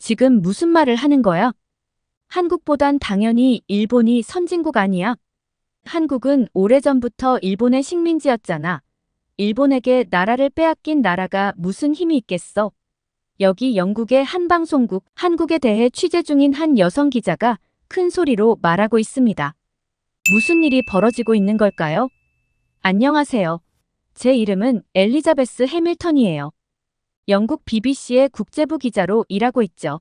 지금 무슨 말을 하는 거야? 한국보단 당연히 일본이 선진국 아니야? 한국은 오래전부터 일본의 식민지였잖아. 일본에게 나라를 빼앗긴 나라가 무슨 힘이 있겠어? 여기 영국의 한 방송국 한국에 대해 취재 중인 한 여성 기자가 큰 소리로 말하고 있습니다. 무슨 일이 벌어지고 있는 걸까요? 안녕하세요. 제 이름은 엘리자베스 해밀턴이에요. 영국 BBC의 국제부 기자로 일하고 있죠.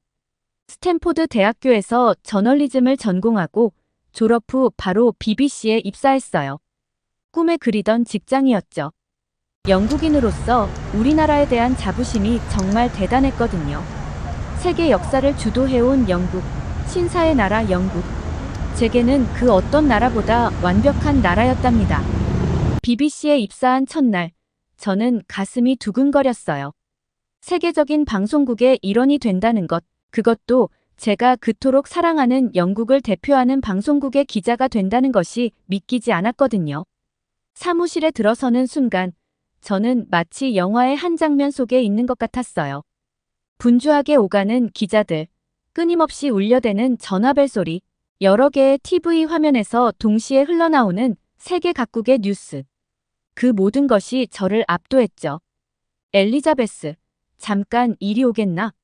스탠포드 대학교에서 저널리즘을 전공하고 졸업 후 바로 BBC에 입사했어요. 꿈에 그리던 직장이었죠. 영국인으로서 우리나라에 대한 자부심이 정말 대단했거든요. 세계 역사를 주도해온 영국, 신사의 나라 영국. 제게는 그 어떤 나라보다 완벽한 나라였답니다. BBC에 입사한 첫날, 저는 가슴이 두근거렸어요. 세계적인 방송국의 일원이 된다는 것, 그것도 제가 그토록 사랑하는 영국을 대표하는 방송국의 기자가 된다는 것이 믿기지 않았거든요. 사무실에 들어서는 순간, 저는 마치 영화의 한 장면 속에 있는 것 같았어요. 분주하게 오가는 기자들, 끊임없이 울려대는 전화벨 소리, 여러 개의 TV 화면에서 동시에 흘러나오는 세계 각국의 뉴스. 그 모든 것이 저를 압도했죠. 엘리자베스, 잠깐 이리 오겠나?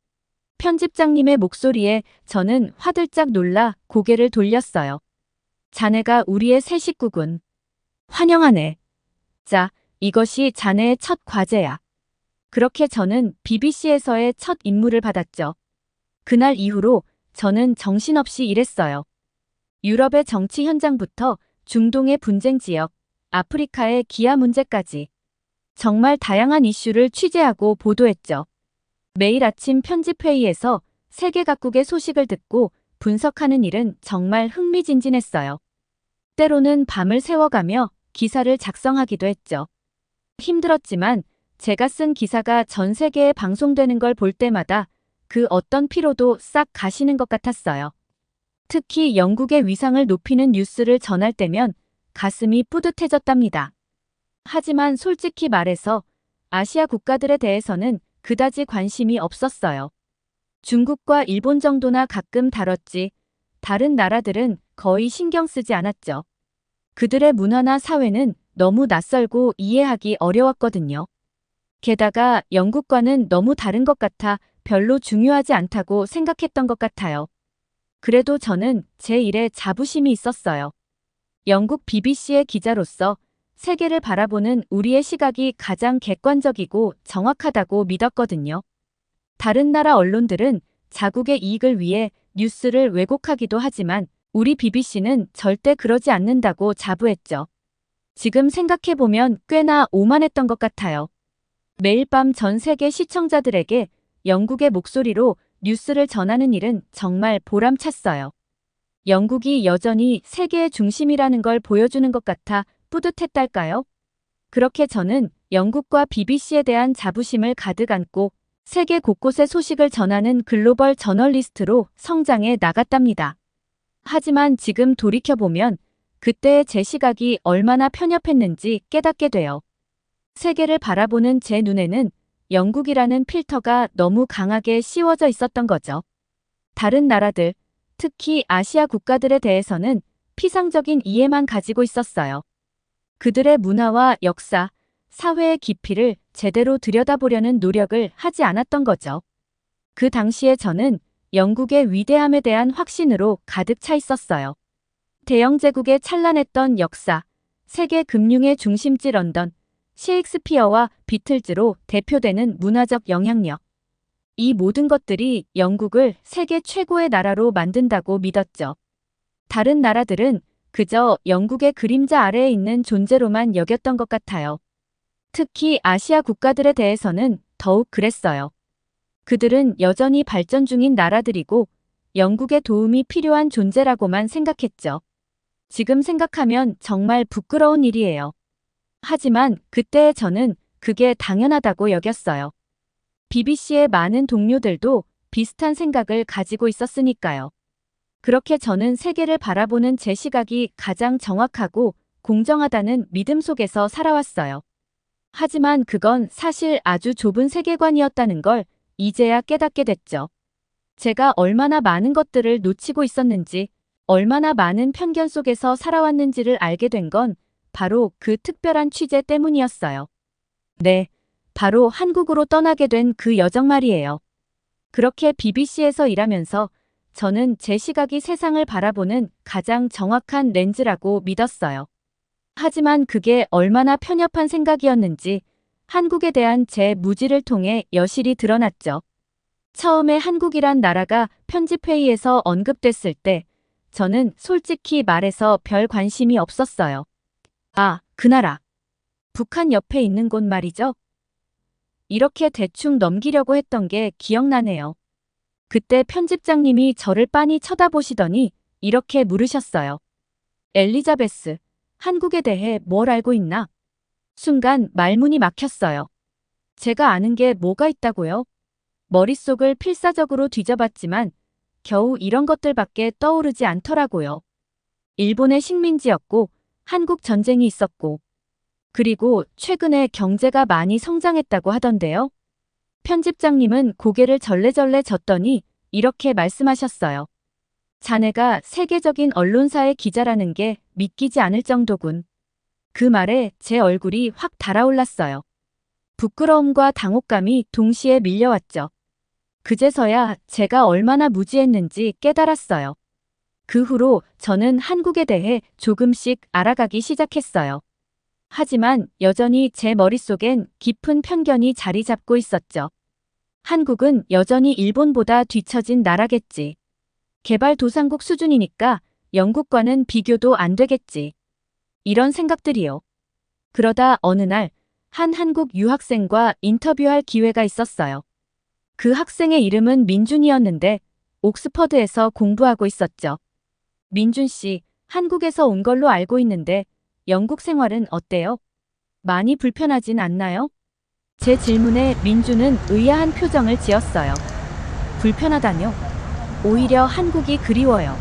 편집장님의 목소리에 저는 화들짝 놀라 고개를 돌렸어요. 자네가 우리의 새 식구군. 환영하네. 자, 이것이 자네의 첫 과제야. 그렇게 저는 BBC에서의 첫 임무를 받았죠. 그날 이후로 저는 정신없이 일했어요. 유럽의 정치 현장부터 중동의 분쟁 지역, 아프리카의 기아 문제까지 정말 다양한 이슈를 취재하고 보도했죠. 매일 아침 편집회의에서 세계 각국의 소식을 듣고 분석하는 일은 정말 흥미진진했어요. 때로는 밤을 새워가며 기사를 작성하기도 했죠. 힘들었지만 제가 쓴 기사가 전 세계에 방송되는 걸 볼 때마다 그 어떤 피로도 싹 가시는 것 같았어요. 특히 영국의 위상을 높이는 뉴스를 전할 때면 가슴이 뿌듯해졌답니다. 하지만 솔직히 말해서 아시아 국가들에 대해서는 그다지 관심이 없었어요. 중국과 일본 정도나 가끔 다뤘지, 다른 나라들은 거의 신경 쓰지 않았죠. 그들의 문화나 사회는 너무 낯설고 이해하기 어려웠거든요. 게다가 영국과는 너무 다른 것 같아 별로 중요하지 않다고 생각했던 것 같아요. 그래도 저는 제 일에 자부심이 있었어요. 영국 BBC의 기자로서 세계를 바라보는 우리의 시각이 가장 객관적이고 정확하다고 믿었거든요. 다른 나라 언론들은 자국의 이익을 위해 뉴스를 왜곡하기도 하지만 우리 BBC는 절대 그러지 않는다고 자부했죠. 지금 생각해보면 꽤나 오만했던 것 같아요. 매일 밤 전 세계 시청자들에게 영국의 목소리로 뉴스를 전하는 일은 정말 보람찼어요. 영국이 여전히 세계의 중심이라는 걸 보여주는 것 같아 뿌듯했달까요? 그렇게 저는 영국과 BBC에 대한 자부심을 가득 안고 세계 곳곳의 소식을 전하는 글로벌 저널리스트로 성장해 나갔답니다. 하지만 지금 돌이켜보면 그때의 제 시각이 얼마나 편협했는지 깨닫게 돼요. 세계를 바라보는 제 눈에는 영국이라는 필터가 너무 강하게 씌워져 있었던 거죠. 다른 나라들, 특히 아시아 국가들에 대해서는 피상적인 이해만 가지고 있었어요. 그들의 문화와 역사, 사회의 깊이를 제대로 들여다보려는 노력을 하지 않았던 거죠. 그 당시에 저는 영국의 위대함에 대한 확신으로 가득 차 있었어요. 대영제국의 찬란했던 역사, 세계 금융의 중심지 런던, 셰익스피어와 비틀즈로 대표되는 문화적 영향력. 이 모든 것들이 영국을 세계 최고의 나라로 만든다고 믿었죠. 다른 나라들은 그저 영국의 그림자 아래에 있는 존재로만 여겼던 것 같아요. 특히 아시아 국가들에 대해서는 더욱 그랬어요. 그들은 여전히 발전 중인 나라들이고 영국의 도움이 필요한 존재라고만 생각했죠. 지금 생각하면 정말 부끄러운 일이에요. 하지만 그때의 저는 그게 당연하다고 여겼어요. BBC의 많은 동료들도 비슷한 생각을 가지고 있었으니까요. 그렇게 저는 세계를 바라보는 제 시각이 가장 정확하고 공정하다는 믿음 속에서 살아왔어요. 하지만 그건 사실 아주 좁은 세계관이었다는 걸 이제야 깨닫게 됐죠. 제가 얼마나 많은 것들을 놓치고 있었는지, 얼마나 많은 편견 속에서 살아왔는지를 알게 된 건 바로 그 특별한 취재 때문이었어요. 네, 바로 한국으로 떠나게 된 그 여정 말이에요. 그렇게 BBC에서 일하면서 저는 제 시각이 세상을 바라보는 가장 정확한 렌즈라고 믿었어요. 하지만 그게 얼마나 편협한 생각이었는지 한국에 대한 제 무지를 통해 여실히 드러났죠. 처음에 한국이란 나라가 편집회의에서 언급됐을 때 저는 솔직히 말해서 별 관심이 없었어요. 아, 그 나라. 북한 옆에 있는 곳 말이죠. 이렇게 대충 넘기려고 했던 게 기억나네요. 그때 편집장님이 저를 빤히 쳐다보시더니 이렇게 물으셨어요. 엘리자베스, 한국에 대해 뭘 알고 있나? 순간 말문이 막혔어요. 제가 아는 게 뭐가 있다고요? 머릿속을 필사적으로 뒤져봤지만 겨우 이런 것들밖에 떠오르지 않더라고요. 일본의 식민지였고 한국 전쟁이 있었고 그리고 최근에 경제가 많이 성장했다고 하던데요. 편집장님은 고개를 절레절레 젓더니 이렇게 말씀하셨어요. 자네가 세계적인 언론사의 기자라는 게 믿기지 않을 정도군. 그 말에 제 얼굴이 확 달아올랐어요. 부끄러움과 당혹감이 동시에 밀려왔죠. 그제서야 제가 얼마나 무지했는지 깨달았어요. 그 후로 저는 한국에 대해 조금씩 알아가기 시작했어요. 하지만 여전히 제 머릿속엔 깊은 편견이 자리 잡고 있었죠. 한국은 여전히 일본보다 뒤처진 나라겠지. 개발도상국 수준이니까 영국과는 비교도 안 되겠지. 이런 생각들이요. 그러다 어느 날 한 한국 유학생과 인터뷰할 기회가 있었어요. 그 학생의 이름은 민준이었는데 옥스퍼드에서 공부하고 있었죠. 민준 씨, 한국에서 온 걸로 알고 있는데 영국 생활은 어때요? 많이 불편하진 않나요? 제 질문에 민준은 의아한 표정을 지었어요. 불편하다뇨? 오히려 한국이 그리워요.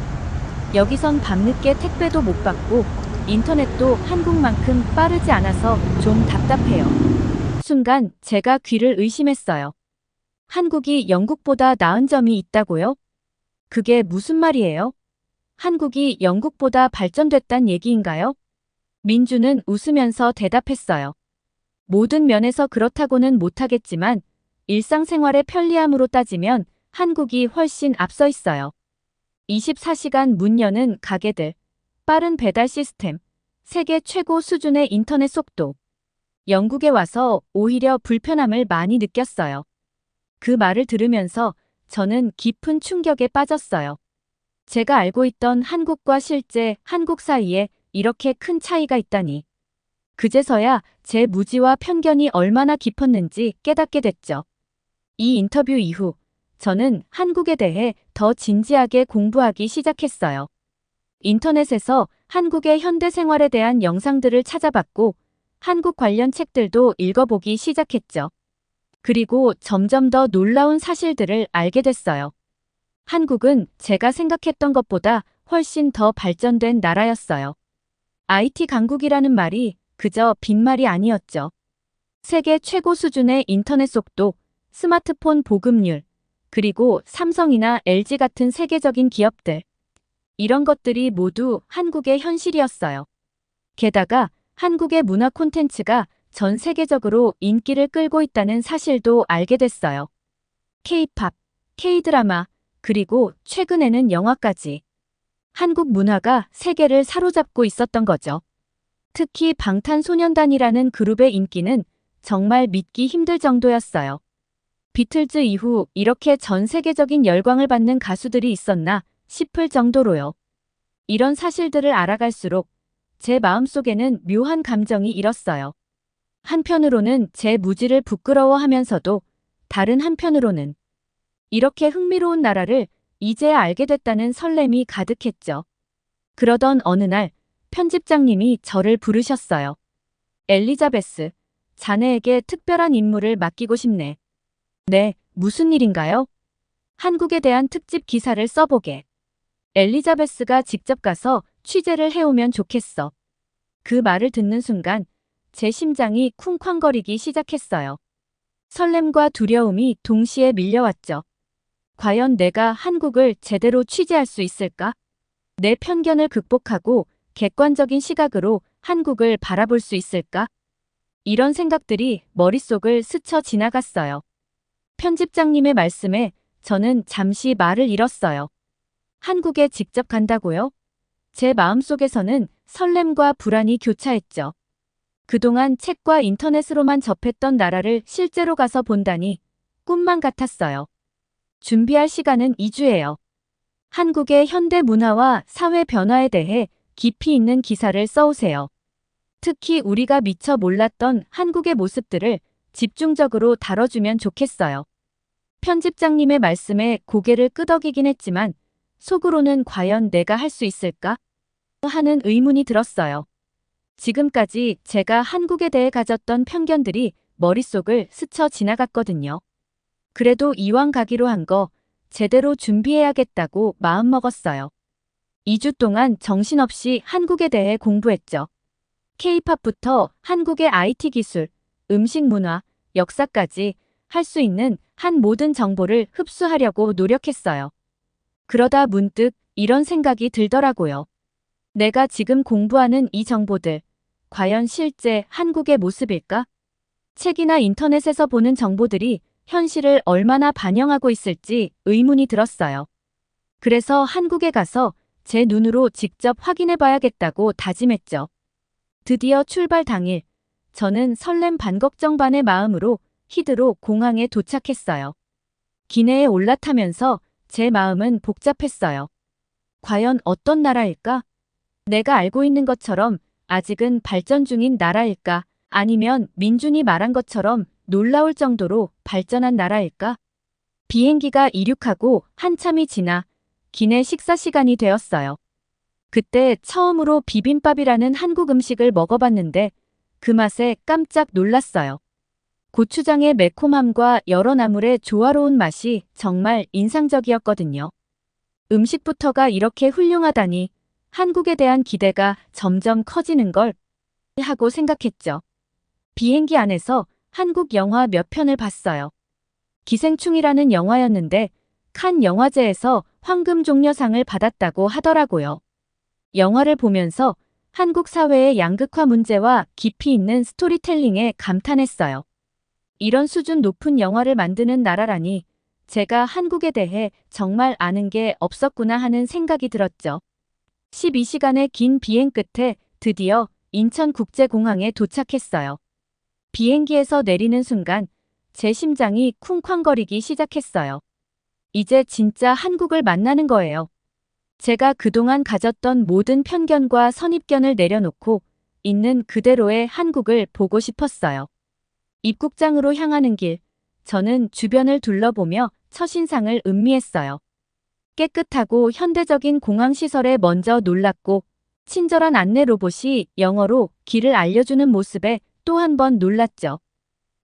여기선 밤늦게 택배도 못 받고 인터넷도 한국만큼 빠르지 않아서 좀 답답해요. 순간 제가 귀를 의심했어요. 한국이 영국보다 나은 점이 있다고요? 그게 무슨 말이에요? 한국이 영국보다 발전됐단 얘기인가요? 민주는 웃으면서 대답했어요. 모든 면에서 그렇다고는 못하겠지만 일상생활의 편리함으로 따지면 한국이 훨씬 앞서 있어요. 24시간 문 여는 가게들, 빠른 배달 시스템, 세계 최고 수준의 인터넷 속도. 영국에 와서 오히려 불편함을 많이 느꼈어요. 그 말을 들으면서 저는 깊은 충격에 빠졌어요. 제가 알고 있던 한국과 실제 한국 사이에 이렇게 큰 차이가 있다니. 그제서야 제 무지와 편견이 얼마나 깊었는지 깨닫게 됐죠. 이 인터뷰 이후 저는 한국에 대해 더 진지하게 공부하기 시작했어요. 인터넷에서 한국의 현대 생활에 대한 영상들을 찾아봤고 한국 관련 책들도 읽어보기 시작했죠. 그리고 점점 더 놀라운 사실들을 알게 됐어요. 한국은 제가 생각했던 것보다 훨씬 더 발전된 나라였어요. IT 강국이라는 말이 그저 빈말이 아니었죠. 세계 최고 수준의 인터넷 속도, 스마트폰 보급률, 그리고 삼성이나 LG 같은 세계적인 기업들. 이런 것들이 모두 한국의 현실이었어요. 게다가 한국의 문화 콘텐츠가 전 세계적으로 인기를 끌고 있다는 사실도 알게 됐어요. K-팝, K-드라마, 그리고 최근에는 영화까지. 한국 문화가 세계를 사로잡고 있었던 거죠. 특히 방탄소년단이라는 그룹의 인기는 정말 믿기 힘들 정도였어요. 비틀즈 이후 이렇게 전 세계적인 열광을 받는 가수들이 있었나 싶을 정도로요. 이런 사실들을 알아갈수록 제 마음속에는 묘한 감정이 일었어요. 한편으로는 제 무지를 부끄러워하면서도 다른 한편으로는 이렇게 흥미로운 나라를 이제야 알게 됐다는 설렘이 가득했죠. 그러던 어느 날 편집장님이 저를 부르셨어요. 엘리자베스, 자네에게 특별한 임무를 맡기고 싶네. 네, 무슨 일인가요? 한국에 대한 특집 기사를 써보게. 엘리자베스가 직접 가서 취재를 해오면 좋겠어. 그 말을 듣는 순간 제 심장이 쿵쾅거리기 시작했어요. 설렘과 두려움이 동시에 밀려왔죠. 과연 내가 한국을 제대로 취재할 수 있을까? 내 편견을 극복하고 객관적인 시각으로 한국을 바라볼 수 있을까? 이런 생각들이 머릿속을 스쳐 지나갔어요. 편집장님의 말씀에 저는 잠시 말을 잃었어요. 한국에 직접 간다고요? 제 마음속에서는 설렘과 불안이 교차했죠. 그동안 책과 인터넷으로만 접했던 나라를 실제로 가서 본다니 꿈만 같았어요. 준비할 시간은 2주예요. 한국의 현대 문화와 사회 변화에 대해 깊이 있는 기사를 써오세요. 특히 우리가 미처 몰랐던 한국의 모습들을 집중적으로 다뤄주면 좋겠어요. 편집장님의 말씀에 고개를 끄덕이긴 했지만 속으로는 과연 내가 할 수 있을까? 하는 의문이 들었어요. 지금까지 제가 한국에 대해 가졌던 편견들이 머릿속을 스쳐 지나갔거든요. 그래도 이왕 가기로 한 거 제대로 준비해야겠다고 마음먹었어요. 2주 동안 정신없이 한국에 대해 공부했죠. K-팝부터 한국의 IT 기술, 음식 문화, 역사까지 할 수 있는 한 모든 정보를 흡수하려고 노력했어요. 그러다 문득 이런 생각이 들더라고요. 내가 지금 공부하는 이 정보들, 과연 실제 한국의 모습일까? 책이나 인터넷에서 보는 정보들이 현실을 얼마나 반영하고 있을지 의문이 들었어요. 그래서 한국에 가서 제 눈으로 직접 확인해 봐야겠다고 다짐했죠. 드디어 출발 당일, 저는 설렘 반 걱정 반의 마음으로 히드로 공항에 도착했어요. 기내에 올라타면서 제 마음은 복잡했어요. 과연 어떤 나라일까? 내가 알고 있는 것처럼 아직은 발전 중인 나라일까? 아니면 민준이 말한 것처럼 놀라울 정도로 발전한 나라일까? 비행기가 이륙하고 한참이 지나 기내 식사 시간이 되었어요. 그때 처음으로 비빔밥이라는 한국 음식을 먹어봤는데 그 맛에 깜짝 놀랐어요. 고추장의 매콤함과 여러 나물의 조화로운 맛이 정말 인상적이었거든요. 음식부터가 이렇게 훌륭하다니 한국에 대한 기대가 점점 커지는 걸 하고 생각했죠. 비행기 안에서 한국 영화 몇 편을 봤어요. 기생충이라는 영화였는데 칸 영화제에서 황금종려상을 받았다고 하더라고요. 영화를 보면서 한국 사회의 양극화 문제와 깊이 있는 스토리텔링에 감탄했어요. 이런 수준 높은 영화를 만드는 나라라니 제가 한국에 대해 정말 아는 게 없었구나 하는 생각이 들었죠. 12시간의 긴 비행 끝에 드디어 인천국제공항에 도착했어요. 비행기에서 내리는 순간 제 심장이 쿵쾅거리기 시작했어요. 이제 진짜 한국을 만나는 거예요. 제가 그동안 가졌던 모든 편견과 선입견을 내려놓고 있는 그대로의 한국을 보고 싶었어요. 입국장으로 향하는 길, 저는 주변을 둘러보며 첫인상을 음미했어요. 깨끗하고 현대적인 공항시설에 먼저 놀랐고 친절한 안내 로봇이 영어로 길을 알려주는 모습에 또 한 번 놀랐죠.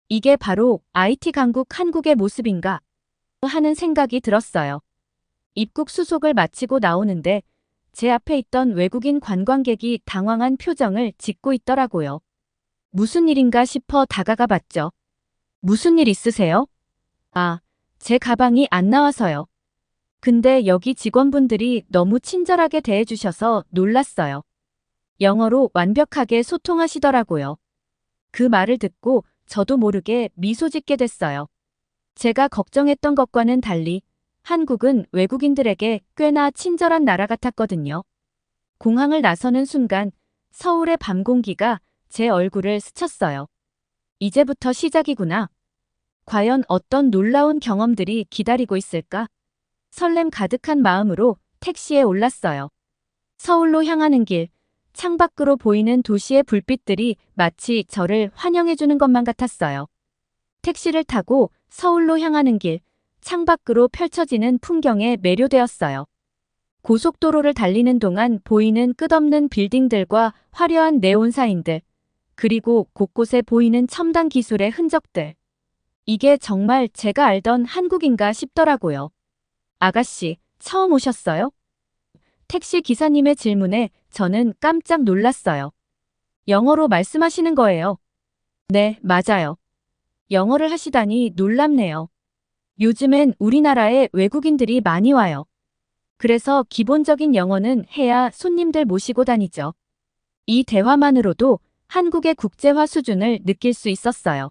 이게 바로 IT 강국 한국의 모습인가 하는 생각이 들었어요. 입국 수속을 마치고 나오는데 제 앞에 있던 외국인 관광객이 당황한 표정을 짓고 있더라고요. 무슨 일인가 싶어 다가가 봤죠. 무슨 일 있으세요? 아, 제 가방이 안 나와서요. 근데 여기 직원분들이 너무 친절하게 대해주셔서 놀랐어요. 영어로 완벽하게 소통하시더라고요. 그 말을 듣고 저도 모르게 미소 짓게 됐어요. 제가 걱정했던 것과는 달리 한국은 외국인들에게 꽤나 친절한 나라 같았거든요. 공항을 나서는 순간 서울의 밤 공기가 제 얼굴을 스쳤어요. 이제부터 시작이구나. 과연 어떤 놀라운 경험들이 기다리고 있을까? 설렘 가득한 마음으로 택시에 올랐어요. 서울로 향하는 길, 창밖으로 보이는 도시의 불빛들이 마치 저를 환영해주는 것만 같았어요. 택시를 타고 서울로 향하는 길, 창밖으로 펼쳐지는 풍경에 매료되었어요. 고속도로를 달리는 동안 보이는 끝없는 빌딩들과 화려한 네온 사인들, 그리고 곳곳에 보이는 첨단 기술의 흔적들. 이게 정말 제가 알던 한국인가 싶더라고요. 아가씨, 처음 오셨어요? 택시 기사님의 질문에 저는 깜짝 놀랐어요. 영어로 말씀하시는 거예요? 네, 맞아요. 영어를 하시다니 놀랍네요. 요즘엔 우리나라에 외국인들이 많이 와요. 그래서 기본적인 영어는 해야 손님들 모시고 다니죠. 이 대화만으로도 한국의 국제화 수준을 느낄 수 있었어요.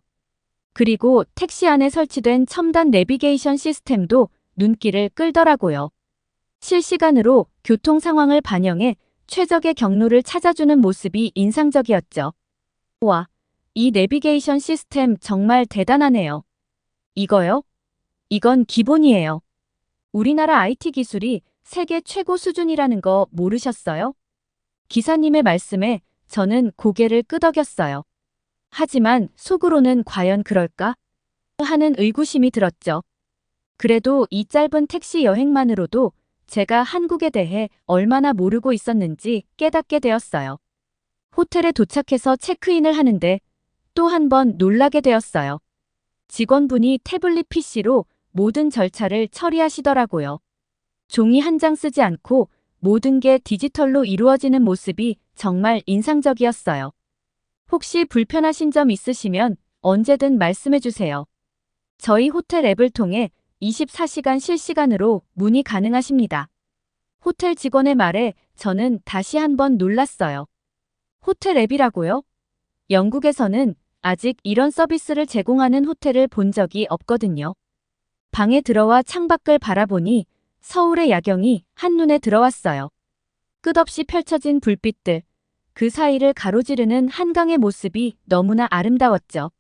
그리고 택시 안에 설치된 첨단 내비게이션 시스템도 눈길을 끌더라고요. 실시간으로 교통 상황을 반영해 최적의 경로를 찾아주는 모습이 인상적이었죠. 와, 이 내비게이션 시스템 정말 대단하네요. 이거요? 이건 기본이에요. 우리나라 IT 기술이 세계 최고 수준이라는 거 모르셨어요? 기사님의 말씀에 저는 고개를 끄덕였어요. 하지만 속으로는 과연 그럴까? 하는 의구심이 들었죠. 그래도 이 짧은 택시 여행만으로도 제가 한국에 대해 얼마나 모르고 있었는지 깨닫게 되었어요. 호텔에 도착해서 체크인을 하는데 또 한 번 놀라게 되었어요. 직원분이 태블릿 PC로 모든 절차를 처리하시더라고요. 종이 한 장 쓰지 않고 모든 게 디지털로 이루어지는 모습이 정말 인상적이었어요. 혹시 불편하신 점 있으시면 언제든 말씀해 주세요. 저희 호텔 앱을 통해 24시간 실시간으로 문의 가능하십니다. 호텔 직원의 말에 저는 다시 한번 놀랐어요. 호텔 앱이라고요? 영국에서는 아직 이런 서비스를 제공하는 호텔을 본 적이 없거든요. 방에 들어와 창밖을 바라보니 서울의 야경이 한눈에 들어왔어요. 끝없이 펼쳐진 불빛들, 그 사이를 가로지르는 한강의 모습이 너무나 아름다웠죠.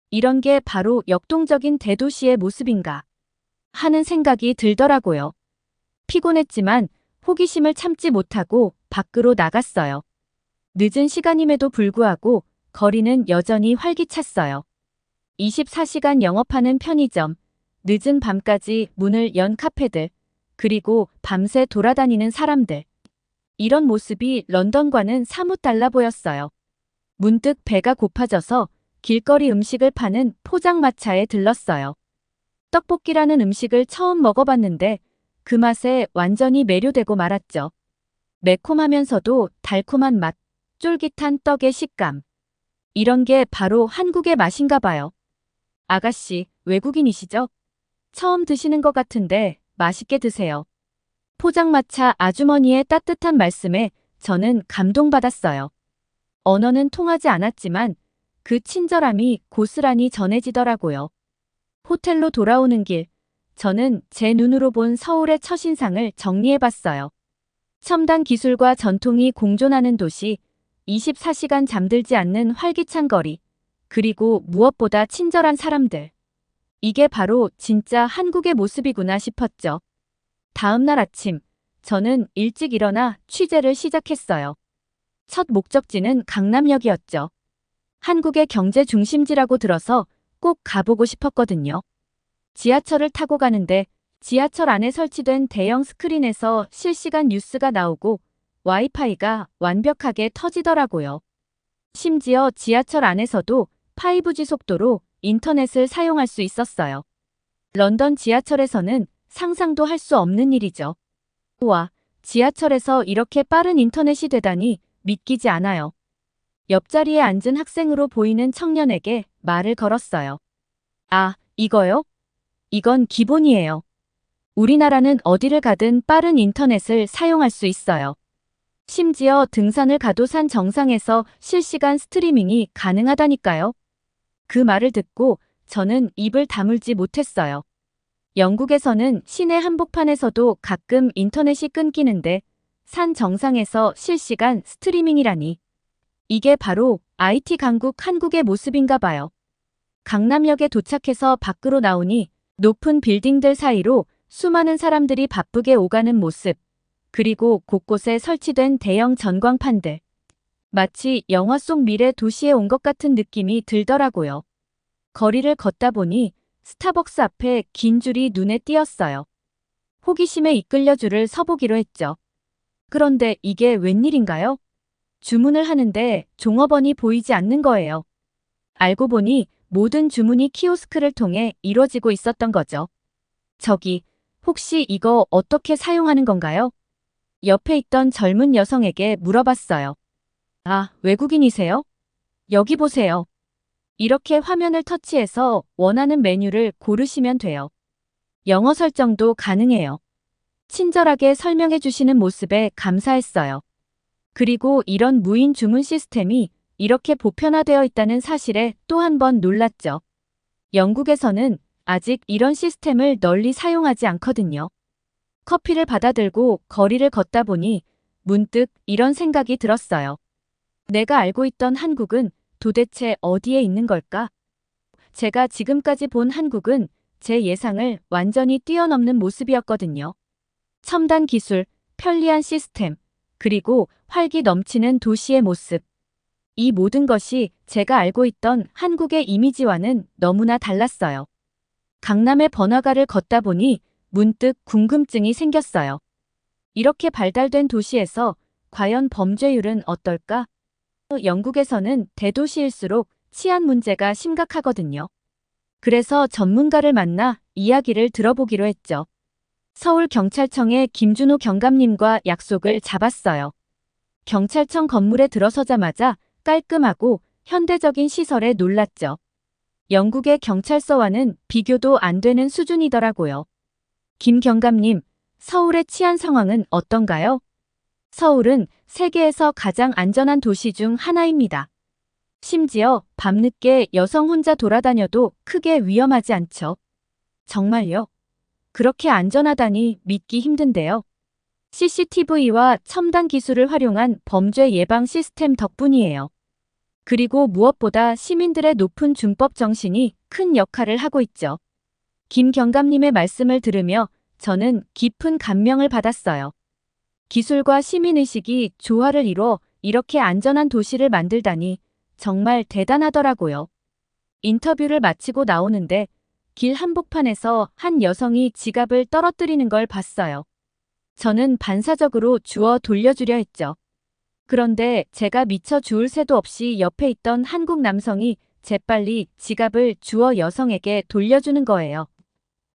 이런 게 바로 역동적인 대도시의 모습인가 하는 생각이 들더라고요. 피곤했지만 호기심을 참지 못하고 밖으로 나갔어요. 늦은 시간임에도 불구하고 거리는 여전히 활기찼어요. 24시간 영업하는 편의점, 늦은 밤까지 문을 연 카페들, 그리고 밤새 돌아다니는 사람들. 이런 모습이 런던과는 사뭇 달라 보였어요. 문득 배가 고파져서 길거리 음식을 파는 포장마차에 들렀어요. 떡볶이라는 음식을 처음 먹어봤는데 그 맛에 완전히 매료되고 말았죠. 매콤하면서도 달콤한 맛, 쫄깃한 떡의 식감. 이런 게 바로 한국의 맛인가 봐요. 아가씨, 외국인이시죠? 처음 드시는 것 같은데 맛있게 드세요. 포장마차 아주머니의 따뜻한 말씀에 저는 감동받았어요. 언어는 통하지 않았지만 그 친절함이 고스란히 전해지더라고요. 호텔로 돌아오는 길, 저는 제 눈으로 본 서울의 첫인상을 정리해봤어요. 첨단 기술과 전통이 공존하는 도시, 24시간 잠들지 않는 활기찬 거리, 그리고 무엇보다 친절한 사람들. 이게 바로 진짜 한국의 모습이구나 싶었죠. 다음 날 아침, 저는 일찍 일어나 취재를 시작했어요. 첫 목적지는 강남역이었죠. 한국의 경제 중심지라고 들어서 꼭 가보고 싶었거든요. 지하철을 타고 가는데 지하철 안에 설치된 대형 스크린에서 실시간 뉴스가 나오고 와이파이가 완벽하게 터지더라고요. 심지어 지하철 안에서도 5G 속도로 인터넷을 사용할 수 있었어요. 런던 지하철에서는 상상도 할 수 없는 일이죠. 우와, 지하철에서 이렇게 빠른 인터넷이 되다니 믿기지 않아요. 옆자리에 앉은 학생으로 보이는 청년에게 말을 걸었어요. 아, 이거요? 이건 기본이에요. 우리나라는 어디를 가든 빠른 인터넷을 사용할 수 있어요. 심지어 등산을 가도 산 정상에서 실시간 스트리밍이 가능하다니까요. 그 말을 듣고 저는 입을 다물지 못했어요. 영국에서는 시내 한복판에서도 가끔 인터넷이 끊기는데 산 정상에서 실시간 스트리밍이라니. 이게 바로 IT 강국 한국의 모습인가 봐요. 강남역에 도착해서 밖으로 나오니 높은 빌딩들 사이로 수많은 사람들이 바쁘게 오가는 모습, 그리고 곳곳에 설치된 대형 전광판들. 마치 영화 속 미래 도시에 온 것 같은 느낌이 들더라고요. 거리를 걷다 보니 스타벅스 앞에 긴 줄이 눈에 띄었어요. 호기심에 이끌려 줄을 서보기로 했죠. 그런데 이게 웬일인가요? 주문을 하는데 종업원이 보이지 않는 거예요. 알고 보니 모든 주문이 키오스크를 통해 이루어지고 있었던 거죠. 저기, 혹시 이거 어떻게 사용하는 건가요? 옆에 있던 젊은 여성에게 물어봤어요. 아, 외국인이세요? 여기 보세요. 이렇게 화면을 터치해서 원하는 메뉴를 고르시면 돼요. 영어 설정도 가능해요. 친절하게 설명해 주시는 모습에 감사했어요. 그리고 이런 무인 주문 시스템이 이렇게 보편화되어 있다는 사실에 또 한 번 놀랐죠. 영국에서는 아직 이런 시스템을 널리 사용하지 않거든요. 커피를 받아들고 거리를 걷다 보니 문득 이런 생각이 들었어요. 내가 알고 있던 한국은 도대체 어디에 있는 걸까? 제가 지금까지 본 한국은 제 예상을 완전히 뛰어넘는 모습이었거든요. 첨단 기술, 편리한 시스템, 그리고 활기 넘치는 도시의 모습. 이 모든 것이 제가 알고 있던 한국의 이미지와는 너무나 달랐어요. 강남의 번화가를 걷다 보니 문득 궁금증이 생겼어요. 이렇게 발달된 도시에서 과연 범죄율은 어떨까? 영국에서는 대도시일수록 치안 문제가 심각하거든요. 그래서 전문가를 만나 이야기를 들어보기로 했죠. 서울경찰청의 김준호 경감님과 약속을 잡았어요. 경찰청 건물에 들어서자마자 깔끔하고 현대적인 시설에 놀랐죠. 영국의 경찰서와는 비교도 안 되는 수준이더라고요. 김 경감님, 서울의 치안 상황은 어떤가요? 서울은 세계에서 가장 안전한 도시 중 하나입니다. 심지어 밤늦게 여성 혼자 돌아다녀도 크게 위험하지 않죠. 정말요? 그렇게 안전하다니 믿기 힘든데요. CCTV와 첨단 기술을 활용한 범죄 예방 시스템 덕분이에요. 그리고 무엇보다 시민들의 높은 준법 정신이 큰 역할을 하고 있죠. 김 경감님의 말씀을 들으며 저는 깊은 감명을 받았어요. 기술과 시민의식이 조화를 이뤄 이렇게 안전한 도시를 만들다니 정말 대단하더라고요. 인터뷰를 마치고 나오는데 길 한복판에서 한 여성이 지갑을 떨어뜨리는 걸 봤어요. 저는 반사적으로 주워 돌려주려 했죠. 그런데 제가 미처 주울 새도 없이 옆에 있던 한국 남성이 재빨리 지갑을 주워 여성에게 돌려주는 거예요.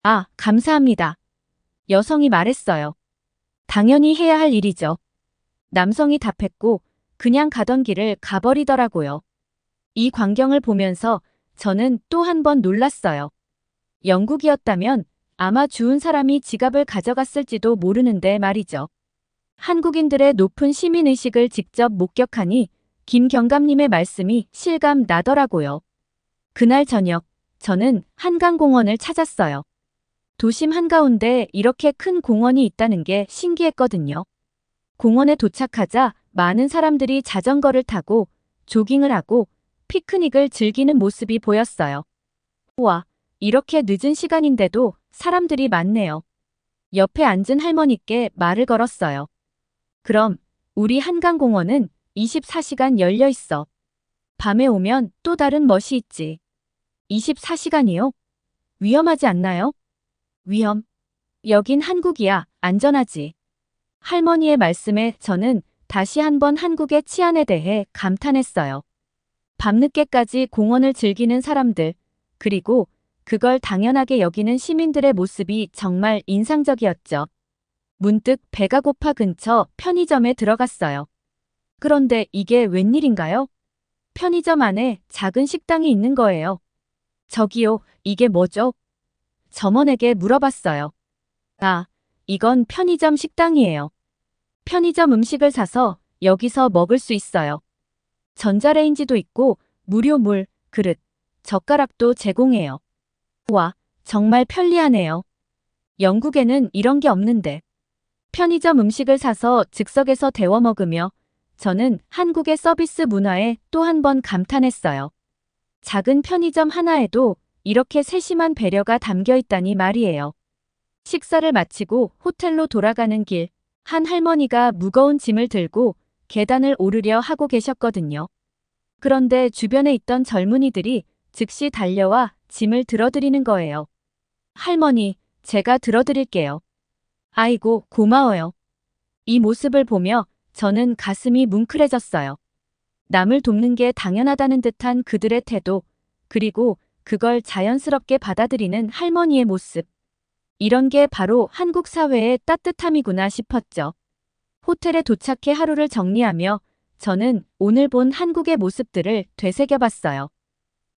아, 감사합니다. 여성이 말했어요. 당연히 해야 할 일이죠. 남성이 답했고 그냥 가던 길을 가버리더라고요. 이 광경을 보면서 저는 또 한 번 놀랐어요. 영국이었다면 아마 주운 사람이 지갑을 가져갔을지도 모르는데 말이죠. 한국인들의 높은 시민의식을 직접 목격하니 김 경감님의 말씀이 실감 나더라고요. 그날 저녁, 저는 한강공원을 찾았어요. 도심 한가운데 이렇게 큰 공원이 있다는 게 신기했거든요. 공원에 도착하자 많은 사람들이 자전거를 타고 조깅을 하고 피크닉을 즐기는 모습이 보였어요. 우와, 이렇게 늦은 시간인데도 사람들이 많네요. 옆에 앉은 할머니께 말을 걸었어요. 그럼 우리 한강공원은 24시간 열려 있어. 밤에 오면 또 다른 멋이 있지. 24시간이요? 위험하지 않나요? 위험. 여긴 한국이야. 안전하지. 할머니의 말씀에 저는 다시 한번 한국의 치안에 대해 감탄했어요. 밤늦게까지 공원을 즐기는 사람들, 그리고 그걸 당연하게 여기는 시민들의 모습이 정말 인상적이었죠. 문득 배가 고파 근처 편의점에 들어갔어요. 그런데 이게 웬일인가요? 편의점 안에 작은 식당이 있는 거예요. 저기요, 이게 뭐죠? 점원에게 물어봤어요. 아, 이건 편의점 식당이에요. 편의점 음식을 사서 여기서 먹을 수 있어요. 전자레인지도 있고 무료 물, 그릇, 젓가락도 제공해요. 와, 정말 편리하네요. 영국에는 이런 게 없는데. 편의점 음식을 사서 즉석에서 데워 먹으며 저는 한국의 서비스 문화에 또 한 번 감탄했어요. 작은 편의점 하나에도 이렇게 세심한 배려가 담겨 있다니 말이에요. 식사를 마치고 호텔로 돌아가는 길, 한 할머니가 무거운 짐을 들고 계단을 오르려 하고 계셨거든요. 그런데 주변에 있던 젊은이들이 즉시 달려와 짐을 들어드리는 거예요. 할머니, 제가 들어드릴게요. 아이고, 고마워요. 이 모습을 보며 저는 가슴이 뭉클해졌어요. 남을 돕는 게 당연하다는 듯한 그들의 태도, 그리고 그걸 자연스럽게 받아들이는 할머니의 모습. 이런 게 바로 한국 사회의 따뜻함이구나 싶었죠. 호텔에 도착해 하루를 정리하며 저는 오늘 본 한국의 모습들을 되새겨봤어요.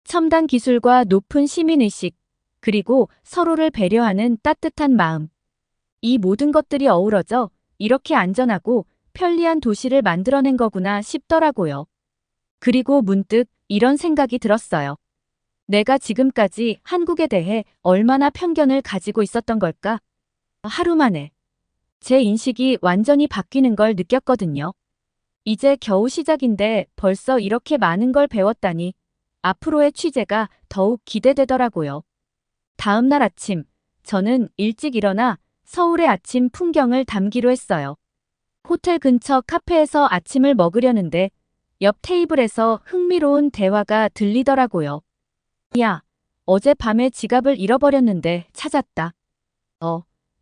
첨단 기술과 높은 시민의식, 그리고 서로를 배려하는 따뜻한 마음. 이 모든 것들이 어우러져 이렇게 안전하고 편리한 도시를 만들어낸 거구나 싶더라고요. 그리고 문득 이런 생각이 들었어요. 내가 지금까지 한국에 대해 얼마나 편견을 가지고 있었던 걸까? 하루 만에 제 인식이 완전히 바뀌는 걸 느꼈거든요. 이제 겨우 시작인데 벌써 이렇게 많은 걸 배웠다니 앞으로의 취재가 더욱 기대되더라고요. 다음 날 아침, 저는 일찍 일어나 서울의 아침 풍경을 담기로 했어요. 호텔 근처 카페에서 아침을 먹으려는데 옆 테이블에서 흥미로운 대화가 들리더라고요. 야, 어젯밤에 지갑을 잃어버렸는데 찾았다.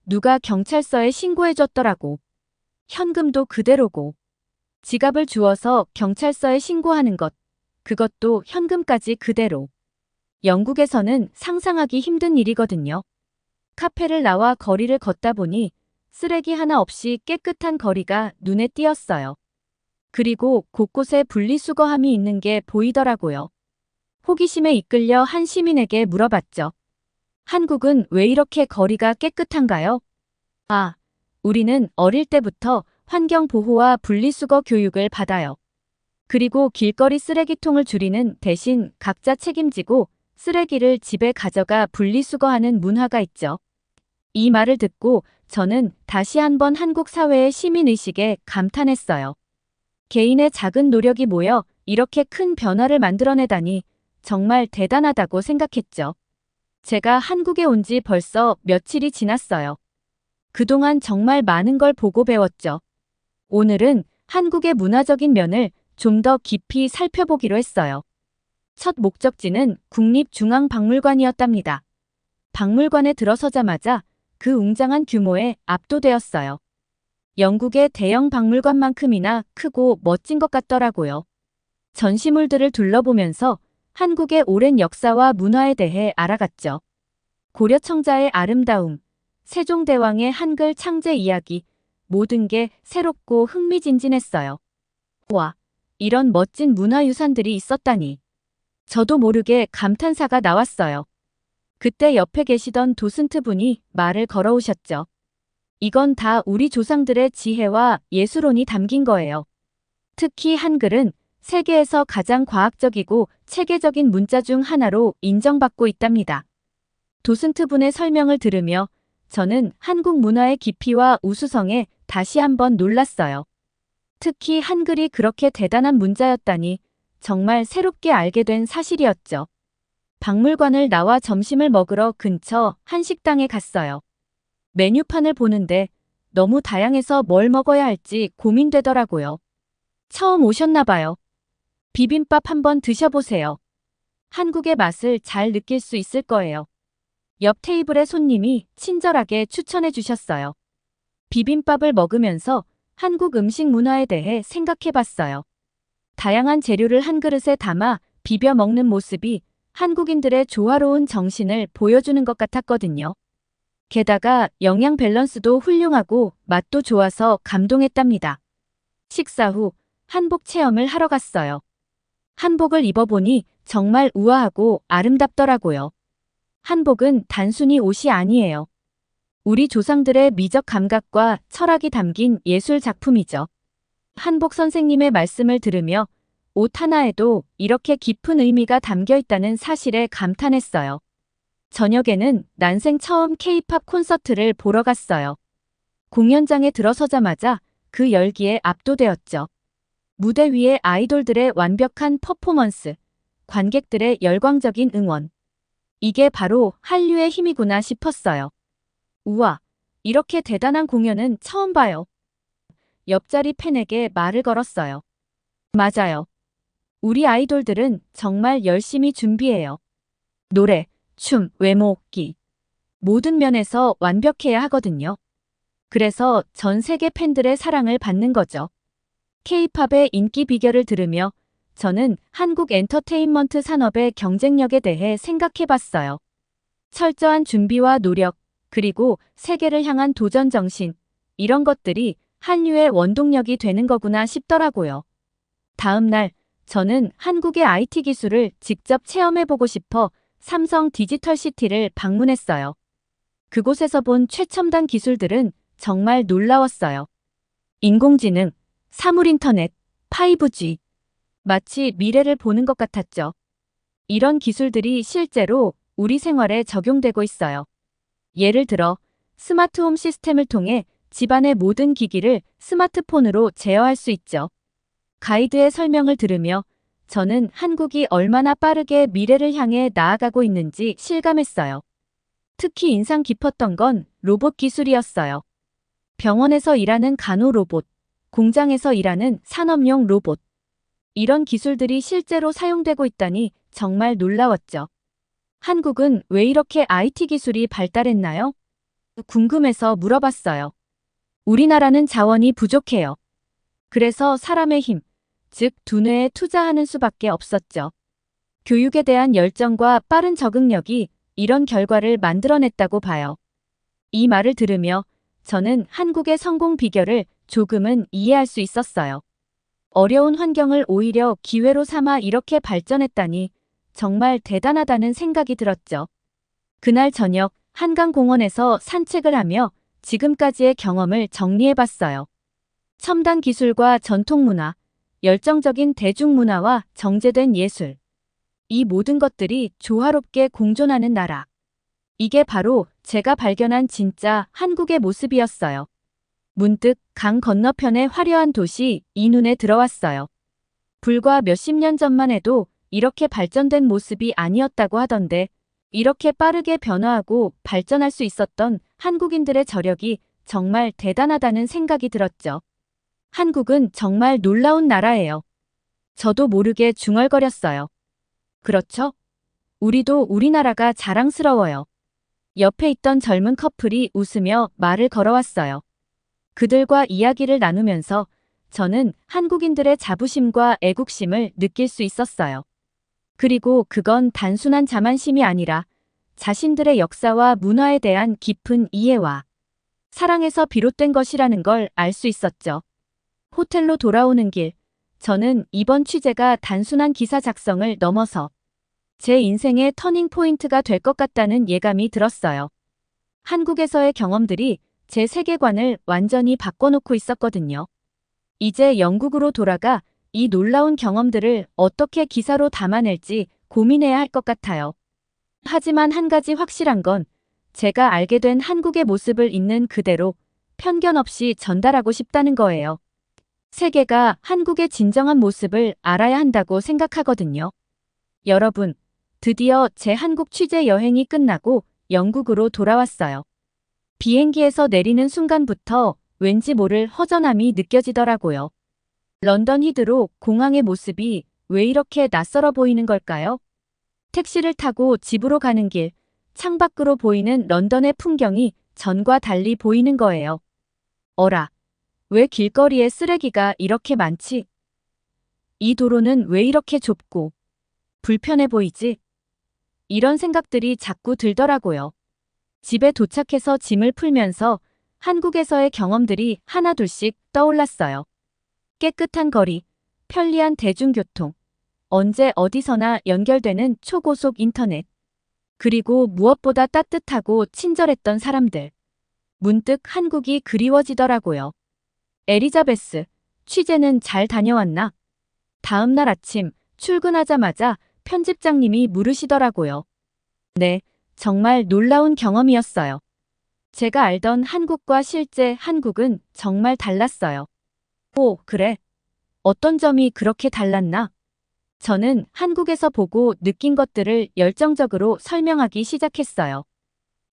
누가 경찰서에 신고해줬더라고. 현금도 그대로고. 지갑을 주워서 경찰서에 신고하는 것, 그것도 현금까지 그대로. 영국에서는 상상하기 힘든 일이거든요. 카페를 나와 거리를 걷다 보니 쓰레기 하나 없이 깨끗한 거리가 눈에 띄었어요. 그리고 곳곳에 분리수거함이 있는 게 보이더라고요. 호기심에 이끌려 한 시민에게 물어봤죠. 한국은 왜 이렇게 거리가 깨끗한가요? 우리는 어릴 때부터 환경보호와 분리수거 교육을 받아요. 그리고 길거리 쓰레기통을 줄이는 대신 각자 책임지고 쓰레기를 집에 가져가 분리수거하는 문화가 있죠. 이 말을 듣고 저는 다시 한번 한국 사회의 시민의식에 감탄했어요. 개인의 작은 노력이 모여 이렇게 큰 변화를 만들어내다니 정말 대단하다고 생각했죠. 제가 한국에 온 지 벌써 며칠이 지났어요. 그동안 정말 많은 걸 보고 배웠죠. 오늘은 한국의 문화적인 면을 좀 더 깊이 살펴보기로 했어요. 첫 목적지는 국립중앙박물관이었답니다. 박물관에 들어서자마자 그 웅장한 규모에 압도되었어요. 영국의 대형 박물관만큼이나 크고 멋진 것 같더라고요. 전시물들을 둘러보면서 한국의 오랜 역사와 문화에 대해 알아갔죠. 고려청자의 아름다움, 세종대왕의 한글 창제 이야기, 모든 게 새롭고 흥미진진했어요. 와, 이런 멋진 문화유산들이 있었다니. 저도 모르게 감탄사가 나왔어요. 그때 옆에 계시던 도슨트 분이 말을 걸어오셨죠. 이건 다 우리 조상들의 지혜와 예술혼이 담긴 거예요. 특히 한글은 세계에서 가장 과학적이고 체계적인 문자 중 하나로 인정받고 있답니다. 도슨트 분의 설명을 들으며 저는 한국 문화의 깊이와 우수성에 다시 한번 놀랐어요. 특히 한글이 그렇게 대단한 문자였다니 정말 새롭게 알게 된 사실이었죠. 박물관을 나와 점심을 먹으러 근처 한식당에 갔어요. 메뉴판을 보는데 너무 다양해서 뭘 먹어야 할지 고민되더라고요. 처음 오셨나 봐요. 비빔밥 한번 드셔보세요. 한국의 맛을 잘 느낄 수 있을 거예요. 옆 테이블의 손님이 친절하게 추천해 주셨어요. 비빔밥을 먹으면서 한국 음식 문화에 대해 생각해 봤어요. 다양한 재료를 한 그릇에 담아 비벼 먹는 모습이 한국인들의 조화로운 정신을 보여주는 것 같았거든요. 게다가 영양 밸런스도 훌륭하고 맛도 좋아서 감동했답니다. 식사 후 한복 체험을 하러 갔어요. 한복을 입어보니 정말 우아하고 아름답더라고요. 한복은 단순히 옷이 아니에요. 우리 조상들의 미적 감각과 철학이 담긴 예술 작품이죠. 한복 선생님의 말씀을 들으며 옷 하나에도 이렇게 깊은 의미가 담겨 있다는 사실에 감탄했어요. 저녁에는 난생 처음 K-팝 콘서트를 보러 갔어요. 공연장에 들어서자마자 그 열기에 압도되었죠. 무대 위의 아이돌들의 완벽한 퍼포먼스, 관객들의 열광적인 응원. 이게 바로 한류의 힘이구나 싶었어요. 우와, 이렇게 대단한 공연은 처음 봐요. 옆자리 팬에게 말을 걸었어요. 맞아요. 우리 아이돌들은 정말 열심히 준비해요. 노래, 춤, 외모, 기. 모든 면에서 완벽해야 하거든요. 그래서 전 세계 팬들의 사랑을 받는 거죠. K-팝의 인기 비결을 들으며 저는 한국 엔터테인먼트 산업의 경쟁력에 대해 생각해 봤어요. 철저한 준비와 노력, 그리고 세계를 향한 도전 정신, 이런 것들이 한류의 원동력이 되는 거구나 싶더라고요. 다음 날, 저는 한국의 IT 기술을 직접 체험해보고 싶어 삼성 디지털시티를 방문했어요. 그곳에서 본 최첨단 기술들은 정말 놀라웠어요. 인공지능, 사물인터넷, 5G. 마치 미래를 보는 것 같았죠. 이런 기술들이 실제로 우리 생활에 적용되고 있어요. 예를 들어 스마트홈 시스템을 통해 집안의 모든 기기를 스마트폰으로 제어할 수 있죠. 가이드의 설명을 들으며 저는 한국이 얼마나 빠르게 미래를 향해 나아가고 있는지 실감했어요. 특히 인상 깊었던 건 로봇 기술이었어요. 병원에서 일하는 간호 로봇, 공장에서 일하는 산업용 로봇. 이런 기술들이 실제로 사용되고 있다니 정말 놀라웠죠. 한국은 왜 이렇게 IT 기술이 발달했나요? 궁금해서 물어봤어요. 우리나라는 자원이 부족해요. 그래서 사람의 힘, 즉 두뇌에 투자하는 수밖에 없었죠. 교육에 대한 열정과 빠른 적응력이 이런 결과를 만들어냈다고 봐요. 이 말을 들으며 저는 한국의 성공 비결을 조금은 이해할 수 있었어요. 어려운 환경을 오히려 기회로 삼아 이렇게 발전했다니 정말 대단하다는 생각이 들었죠. 그날 저녁 한강공원에서 산책을 하며 지금까지의 경험을 정리해봤어요. 첨단 기술과 전통문화, 열정적인 대중문화와 정제된 예술. 이 모든 것들이 조화롭게 공존하는 나라. 이게 바로 제가 발견한 진짜 한국의 모습이었어요. 문득 강 건너편의 화려한 도시 이 눈에 들어왔어요. 불과 몇십 년 전만 해도 이렇게 발전된 모습이 아니었다고 하던데 이렇게 빠르게 변화하고 발전할 수 있었던 한국인들의 저력이 정말 대단하다는 생각이 들었죠. 한국은 정말 놀라운 나라예요. 저도 모르게 중얼거렸어요. 그렇죠? 우리도 우리나라가 자랑스러워요. 옆에 있던 젊은 커플이 웃으며 말을 걸어왔어요. 그들과 이야기를 나누면서 저는 한국인들의 자부심과 애국심을 느낄 수 있었어요. 그리고 그건 단순한 자만심이 아니라 자신들의 역사와 문화에 대한 깊은 이해와 사랑에서 비롯된 것이라는 걸 알 수 있었죠. 호텔로 돌아오는 길, 저는 이번 취재가 단순한 기사 작성을 넘어서 제 인생의 터닝 포인트가 될 것 같다는 예감이 들었어요. 한국에서의 경험들이 제 세계관을 완전히 바꿔놓고 있었거든요. 이제 영국으로 돌아가 이 놀라운 경험들을 어떻게 기사로 담아낼지 고민해야 할 것 같아요. 하지만 한 가지 확실한 건 제가 알게 된 한국의 모습을 있는 그대로 편견 없이 전달하고 싶다는 거예요. 세계가 한국의 진정한 모습을 알아야 한다고 생각하거든요. 여러분, 드디어 제 한국 취재 여행이 끝나고 영국으로 돌아왔어요. 비행기에서 내리는 순간부터 왠지 모를 허전함이 느껴지더라고요. 런던 히드로 공항의 모습이 왜 이렇게 낯설어 보이는 걸까요? 택시를 타고 집으로 가는 길, 창밖으로 보이는 런던의 풍경이 전과 달리 보이는 거예요. 어라, 왜 길거리에 쓰레기가 이렇게 많지? 이 도로는 왜 이렇게 좁고 불편해 보이지? 이런 생각들이 자꾸 들더라고요. 집에 도착해서 짐을 풀면서 한국에서의 경험들이 하나둘씩 떠올랐어요. 깨끗한 거리, 편리한 대중교통, 언제 어디서나 연결되는 초고속 인터넷, 그리고 무엇보다 따뜻하고 친절했던 사람들. 문득 한국이 그리워지더라고요. 에리자베스, 취재는 잘 다녀왔나? 다음 날 아침 출근하자마자 편집장님이 물으시더라고요. 네, 정말 놀라운 경험이었어요. 제가 알던 한국과 실제 한국은 정말 달랐어요. 오, 그래? 어떤 점이 그렇게 달랐나? 저는 한국에서 보고 느낀 것들을 열정적으로 설명하기 시작했어요.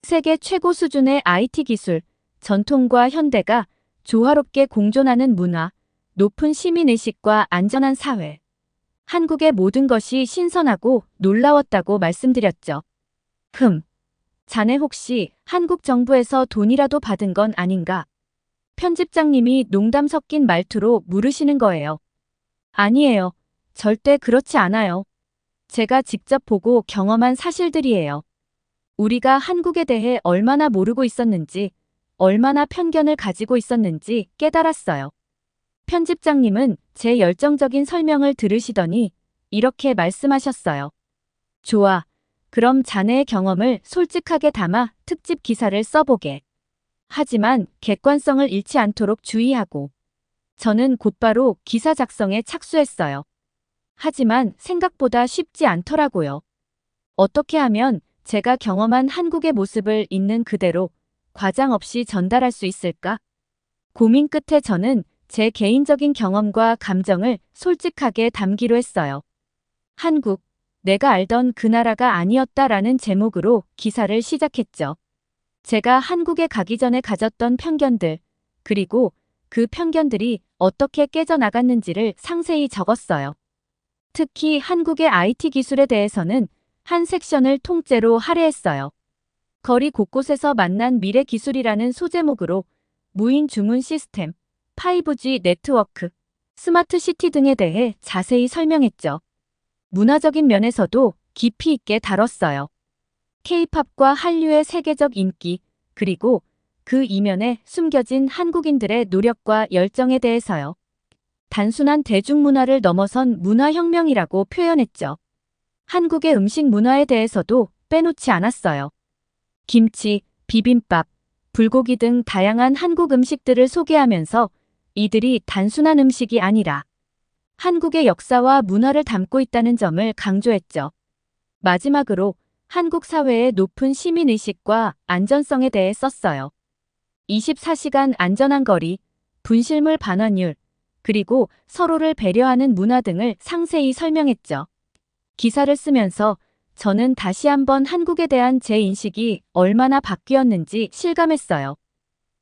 세계 최고 수준의 IT 기술, 전통과 현대가 조화롭게 공존하는 문화, 높은 시민의식과 안전한 사회. 한국의 모든 것이 신선하고 놀라웠다고 말씀드렸죠. 자네 혹시 한국 정부에서 돈이라도 받은 건 아닌가? 편집장님이 농담 섞인 말투로 물으시는 거예요. 아니에요. 절대 그렇지 않아요. 제가 직접 보고 경험한 사실들이에요. 우리가 한국에 대해 얼마나 모르고 있었는지, 얼마나 편견을 가지고 있었는지 깨달았어요. 편집장님은 제 열정적인 설명을 들으시더니 이렇게 말씀하셨어요. 좋아. 그럼 자네의 경험을 솔직하게 담아 특집 기사를 써보게. 하지만 객관성을 잃지 않도록 주의하고. 저는 곧바로 기사 작성에 착수했어요. 하지만 생각보다 쉽지 않더라고요. 어떻게 하면 제가 경험한 한국의 모습을 있는 그대로 과장 없이 전달할 수 있을까? 고민 끝에 저는 제 개인적인 경험과 감정을 솔직하게 담기로 했어요. 한국, 내가 알던 그 나라가 아니었다라는 제목으로 기사를 시작했죠. 제가 한국에 가기 전에 가졌던 편견들, 그리고 그 편견들이 어떻게 깨져나갔는지를 상세히 적었어요. 특히 한국의 IT 기술에 대해서는 한 섹션을 통째로 할애했어요. 거리 곳곳에서 만난 미래 기술이라는 소제목으로 무인 주문 시스템, 5G 네트워크, 스마트 시티 등에 대해 자세히 설명했죠. 문화적인 면에서도 깊이 있게 다뤘어요. K-팝과 한류의 세계적 인기, 그리고 그 이면에 숨겨진 한국인들의 노력과 열정에 대해서요. 단순한 대중문화를 넘어선 문화혁명이라고 표현했죠. 한국의 음식 문화에 대해서도 빼놓지 않았어요. 김치, 비빔밥, 불고기 등 다양한 한국 음식들을 소개하면서 이들이 단순한 음식이 아니라 한국의 역사와 문화를 담고 있다는 점을 강조했죠. 마지막으로 한국 사회의 높은 시민의식과 안전성에 대해 썼어요. 24시간 안전한 거리, 분실물 반환율, 그리고 서로를 배려하는 문화 등을 상세히 설명했죠. 기사를 쓰면서 저는 다시 한번 한국에 대한 제 인식이 얼마나 바뀌었는지 실감했어요.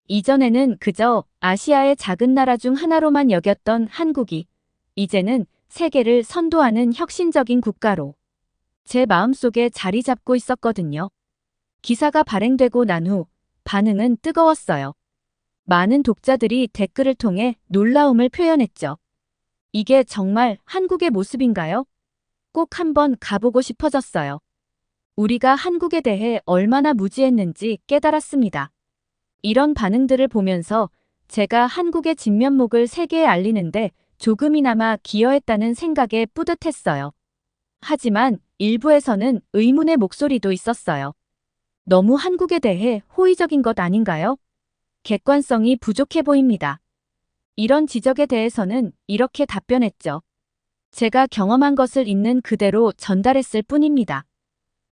이전에는 그저 아시아의 작은 나라 중 하나로만 여겼던 한국이 이제는 세계를 선도하는 혁신적인 국가로 제 마음속에 자리 잡고 있었거든요. 기사가 발행되고 난 후 반응은 뜨거웠어요. 많은 독자들이 댓글을 통해 놀라움을 표현했죠. 이게 정말 한국의 모습인가요? 꼭 한번 가보고 싶어졌어요. 우리가 한국에 대해 얼마나 무지했는지 깨달았습니다. 이런 반응들을 보면서 제가 한국의 진면목을 세계에 알리는데 조금이나마 기여했다는 생각에 뿌듯했어요. 하지만 일부에서는 의문의 목소리도 있었어요. 너무 한국에 대해 호의적인 것 아닌가요? 객관성이 부족해 보입니다. 이런 지적에 대해서는 이렇게 답변했죠. 제가 경험한 것을 있는 그대로 전달했을 뿐입니다.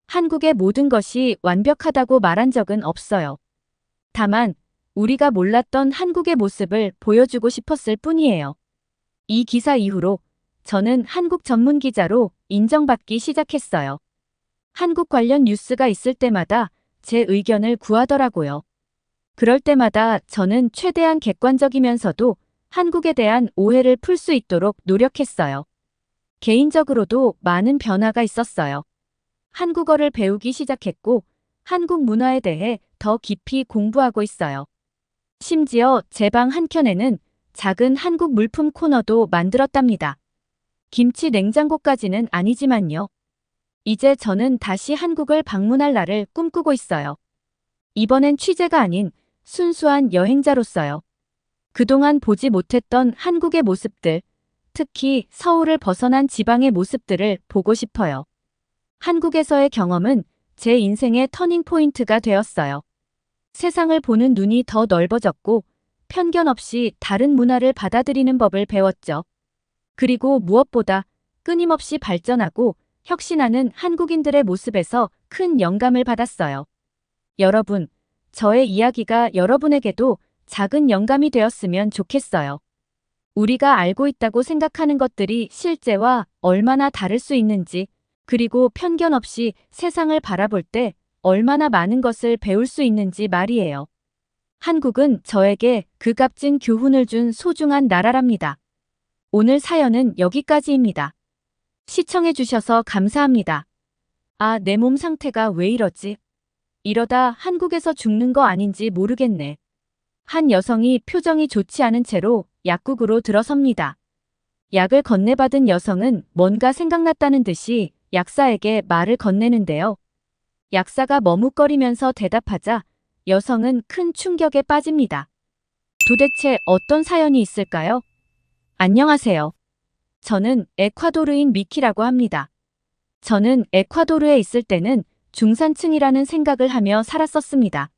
한국의 모든 것이 완벽하다고 말한 적은 없어요. 다만 우리가 몰랐던 한국의 모습을 보여주고 싶었을 뿐이에요. 이 기사 이후로 저는 한국 전문 기자로 인정받기 시작했어요. 한국 관련 뉴스가 있을 때마다 제 의견을 구하더라고요. 그럴 때마다 저는 최대한 객관적이면서도 한국에 대한 오해를 풀 수 있도록 노력했어요. 개인적으로도 많은 변화가 있었어요. 한국어를 배우기 시작했고 한국 문화에 대해 더 깊이 공부하고 있어요. 심지어 제 방 한켠에는 작은 한국 물품 코너도 만들었답니다. 김치 냉장고까지는 아니지만요. 이제 저는 다시 한국을 방문할 날을 꿈꾸고 있어요. 이번엔 취재가 아닌 순수한 여행자로서요. 그동안 보지 못했던 한국의 모습들, 특히 서울을 벗어난 지방의 모습들을 보고 싶어요. 한국에서의 경험은 제 인생의 터닝포인트가 되었어요. 세상을 보는 눈이 더 넓어졌고 편견 없이 다른 문화를 받아들이는 법을 배웠죠. 그리고 무엇보다 끊임없이 발전하고 혁신하는 한국인들의 모습에서 큰 영감을 받았어요. 여러분, 저의 이야기가 여러분에게도 작은 영감이 되었으면 좋겠어요. 우리가 알고 있다고 생각하는 것들이 실제와 얼마나 다를 수 있는지, 그리고 편견 없이 세상을 바라볼 때 얼마나 많은 것을 배울 수 있는지 말이에요. 한국은 저에게 그 값진 교훈을 준 소중한 나라랍니다. 오늘 사연은 여기까지입니다. 시청해주셔서 감사합니다. 아, 내 몸 상태가 왜 이러지? 이러다 한국에서 죽는 거 아닌지 모르겠네. 한 여성이 표정이 좋지 않은 채로 약국으로 들어섭니다. 약을 건네받은 여성은 뭔가 생각났다는 듯이 약사에게 말을 건네는데요. 약사가 머뭇거리면서 대답하자 여성은 큰 충격에 빠집니다. 도대체 어떤 사연이 있을까요? 안녕하세요. 저는 에콰도르인 미키라고 합니다. 저는 에콰도르에 있을 때는 중산층이라는 생각을 하며 살았었습니다.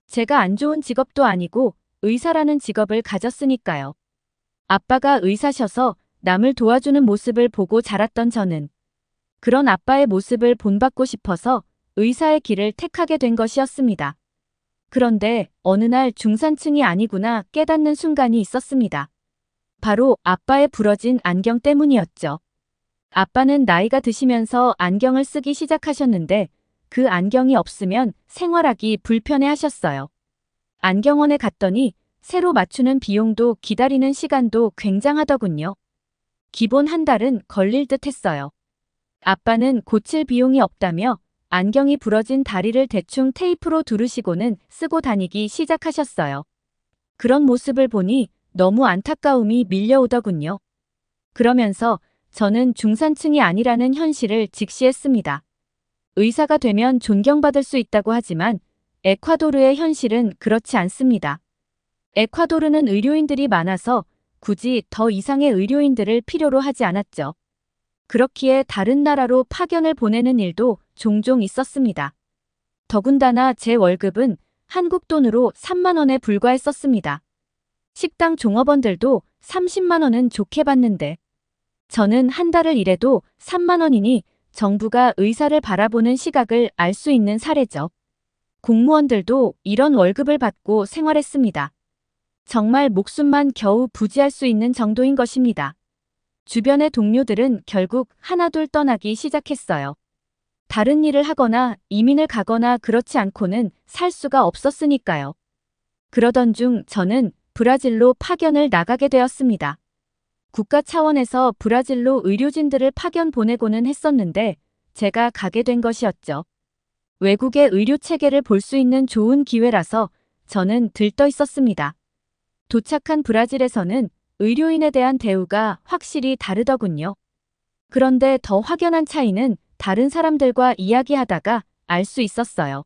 제가 안 좋은 직업도 아니고 의사라는 직업을 가졌으니까요. 아빠가 의사셔서 남을 도와주는 모습을 보고 자랐던 저는 그런 아빠의 모습을 본받고 싶어서 의사의 길을 택하게 된 것이었습니다. 그런데 어느 날 중산층이 아니구나 깨닫는 순간이 있었습니다. 바로 아빠의 부러진 안경 때문이었죠. 아빠는 나이가 드시면서 안경을 쓰기 시작하셨는데 그 안경이 없으면 생활하기 불편해하셨어요. 안경원에 갔더니 새로 맞추는 비용도 기다리는 시간도 굉장하더군요. 기본 한 달은 걸릴 듯 했어요. 아빠는 고칠 비용이 없다며 안경이 부러진 다리를 대충 테이프로 두르시고는 쓰고 다니기 시작하셨어요. 그런 모습을 보니 너무 안타까움이 밀려오더군요. 그러면서 저는 중산층이 아니라는 현실을 직시했습니다. 의사가 되면 존경받을 수 있다고 하지만 에콰도르의 현실은 그렇지 않습니다. 에콰도르는 의료인들이 많아서 굳이 더 이상의 의료인들을 필요로 하지 않았죠. 그렇기에 다른 나라로 파견을 보내는 일도 종종 있었습니다. 더군다나 제 월급은 한국 돈으로 3만 원에 불과했었습니다. 식당 종업원들도 30만 원은 좋게 받는데 저는 한 달을 일해도 3만 원이니 정부가 의사를 바라보는 시각을 알 수 있는 사례죠. 공무원들도 이런 월급을 받고 생활했습니다. 정말 목숨만 겨우 부지할 수 있는 정도인 것입니다. 주변의 동료들은 결국 하나둘 떠나기 시작했어요. 다른 일을 하거나 이민을 가거나 그렇지 않고는 살 수가 없었으니까요. 그러던 중 저는 브라질로 파견을 나가게 되었습니다. 국가 차원에서 브라질로 의료진들을 파견 보내고는 했었는데 제가 가게 된 것이었죠. 외국의 의료 체계를 볼 수 있는 좋은 기회라서 저는 들떠 있었습니다. 도착한 브라질에서는 의료인에 대한 대우가 확실히 다르더군요. 그런데 더 확연한 차이는 다른 사람들과 이야기하다가 알 수 있었어요.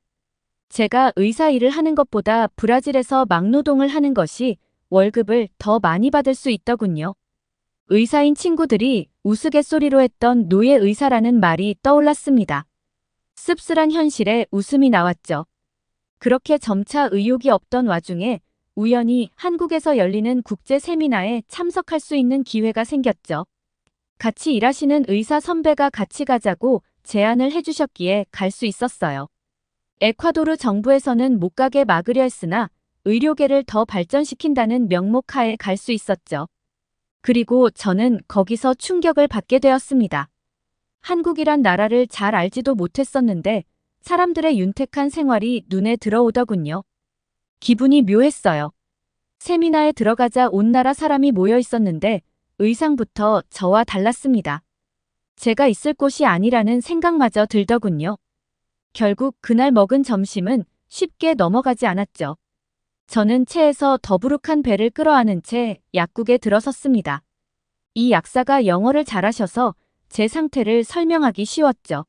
제가 의사 일을 하는 것보다 브라질에서 막노동을 하는 것이 월급을 더 많이 받을 수 있더군요. 의사인 친구들이 우스갯소리로 했던 노예 의사라는 말이 떠올랐습니다. 씁쓸한 현실에 웃음이 나왔죠. 그렇게 점차 의욕이 없던 와중에 우연히 한국에서 열리는 국제 세미나에 참석할 수 있는 기회가 생겼죠. 같이 일하시는 의사 선배가 같이 가자고 제안을 해주셨기에 갈 수 있었어요. 에콰도르 정부에서는 못 가게 막으려 했으나 의료계를 더 발전시킨다는 명목하에 갈 수 있었죠. 그리고 저는 거기서 충격을 받게 되었습니다. 한국이란 나라를 잘 알지도 못했었는데 사람들의 윤택한 생활이 눈에 들어오더군요. 기분이 묘했어요. 세미나에 들어가자 온 나라 사람이 모여 있었는데 의상부터 저와 달랐습니다. 제가 있을 곳이 아니라는 생각마저 들더군요. 결국 그날 먹은 점심은 쉽게 넘어가지 않았죠. 저는 체에서 더부룩한 배를 끌어안은 채 약국에 들어섰습니다. 이 약사가 영어를 잘하셔서 제 상태를 설명하기 쉬웠죠.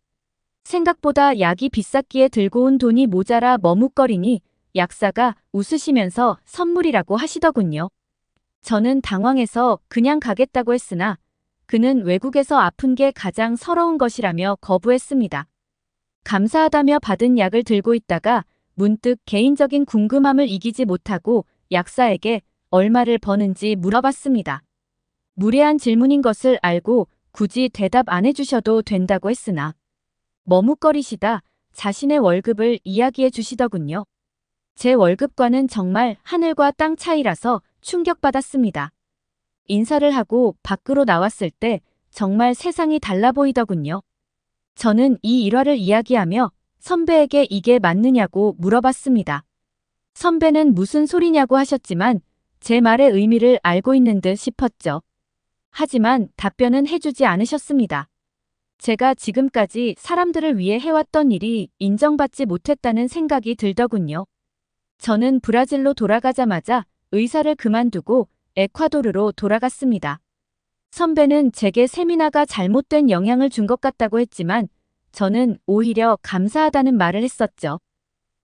생각보다 약이 비쌌기에 들고 온 돈이 모자라 머뭇거리니 약사가 웃으시면서 선물이라고 하시더군요. 저는 당황해서 그냥 가겠다고 했으나 그는 외국에서 아픈 게 가장 서러운 것이라며 거부했습니다. 감사하다며 받은 약을 들고 있다가 문득 개인적인 궁금함을 이기지 못하고 약사에게 얼마를 버는지 물어봤습니다. 무례한 질문인 것을 알고 굳이 대답 안 해주셔도 된다고 했으나 머뭇거리시다 자신의 월급을 이야기해 주시더군요. 제 월급과는 정말 하늘과 땅 차이라서 충격받았습니다. 인사를 하고 밖으로 나왔을 때 정말 세상이 달라 보이더군요. 저는 이 일화를 이야기하며 선배에게 이게 맞느냐고 물어봤습니다. 선배는 무슨 소리냐고 하셨지만 제 말의 의미를 알고 있는 듯 싶었죠. 하지만 답변은 해주지 않으셨습니다. 제가 지금까지 사람들을 위해 해왔던 일이 인정받지 못했다는 생각이 들더군요. 저는 브라질로 돌아가자마자 의사를 그만두고 에콰도르로 돌아갔습니다. 선배는 제게 세미나가 잘못된 영향을 준 것 같다고 했지만 저는 오히려 감사하다는 말을 했었죠.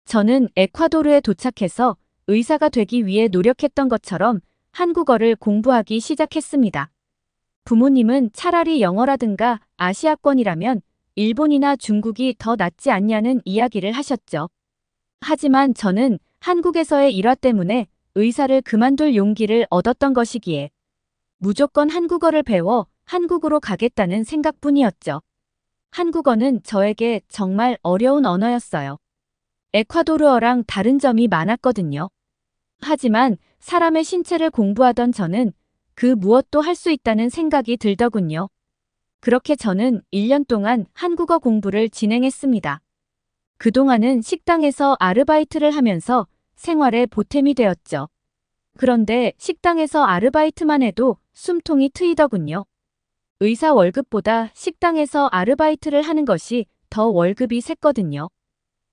저는 에콰도르에 도착해서 의사가 되기 위해 노력했던 것처럼 한국어를 공부하기 시작했습니다. 부모님은 차라리 영어라든가 아시아권이라면 일본이나 중국이 더 낫지 않냐는 이야기를 하셨죠. 하지만 저는 한국에서의 일화 때문에 의사를 그만둘 용기를 얻었던 것이기에 무조건 한국어를 배워 한국으로 가겠다는 생각뿐이었죠. 한국어는 저에게 정말 어려운 언어였어요. 에콰도르어랑 다른 점이 많았거든요. 하지만 사람의 신체를 공부하던 저는 그 무엇도 할 수 있다는 생각이 들더군요. 그렇게 저는 1년 동안 한국어 공부를 진행했습니다. 그동안은 식당에서 아르바이트를 하면서 생활에 보탬이 되었죠. 그런데 식당에서 아르바이트만 해도 숨통이 트이더군요. 의사 월급보다 식당에서 아르바이트를 하는 것이 더 월급이 셌거든요.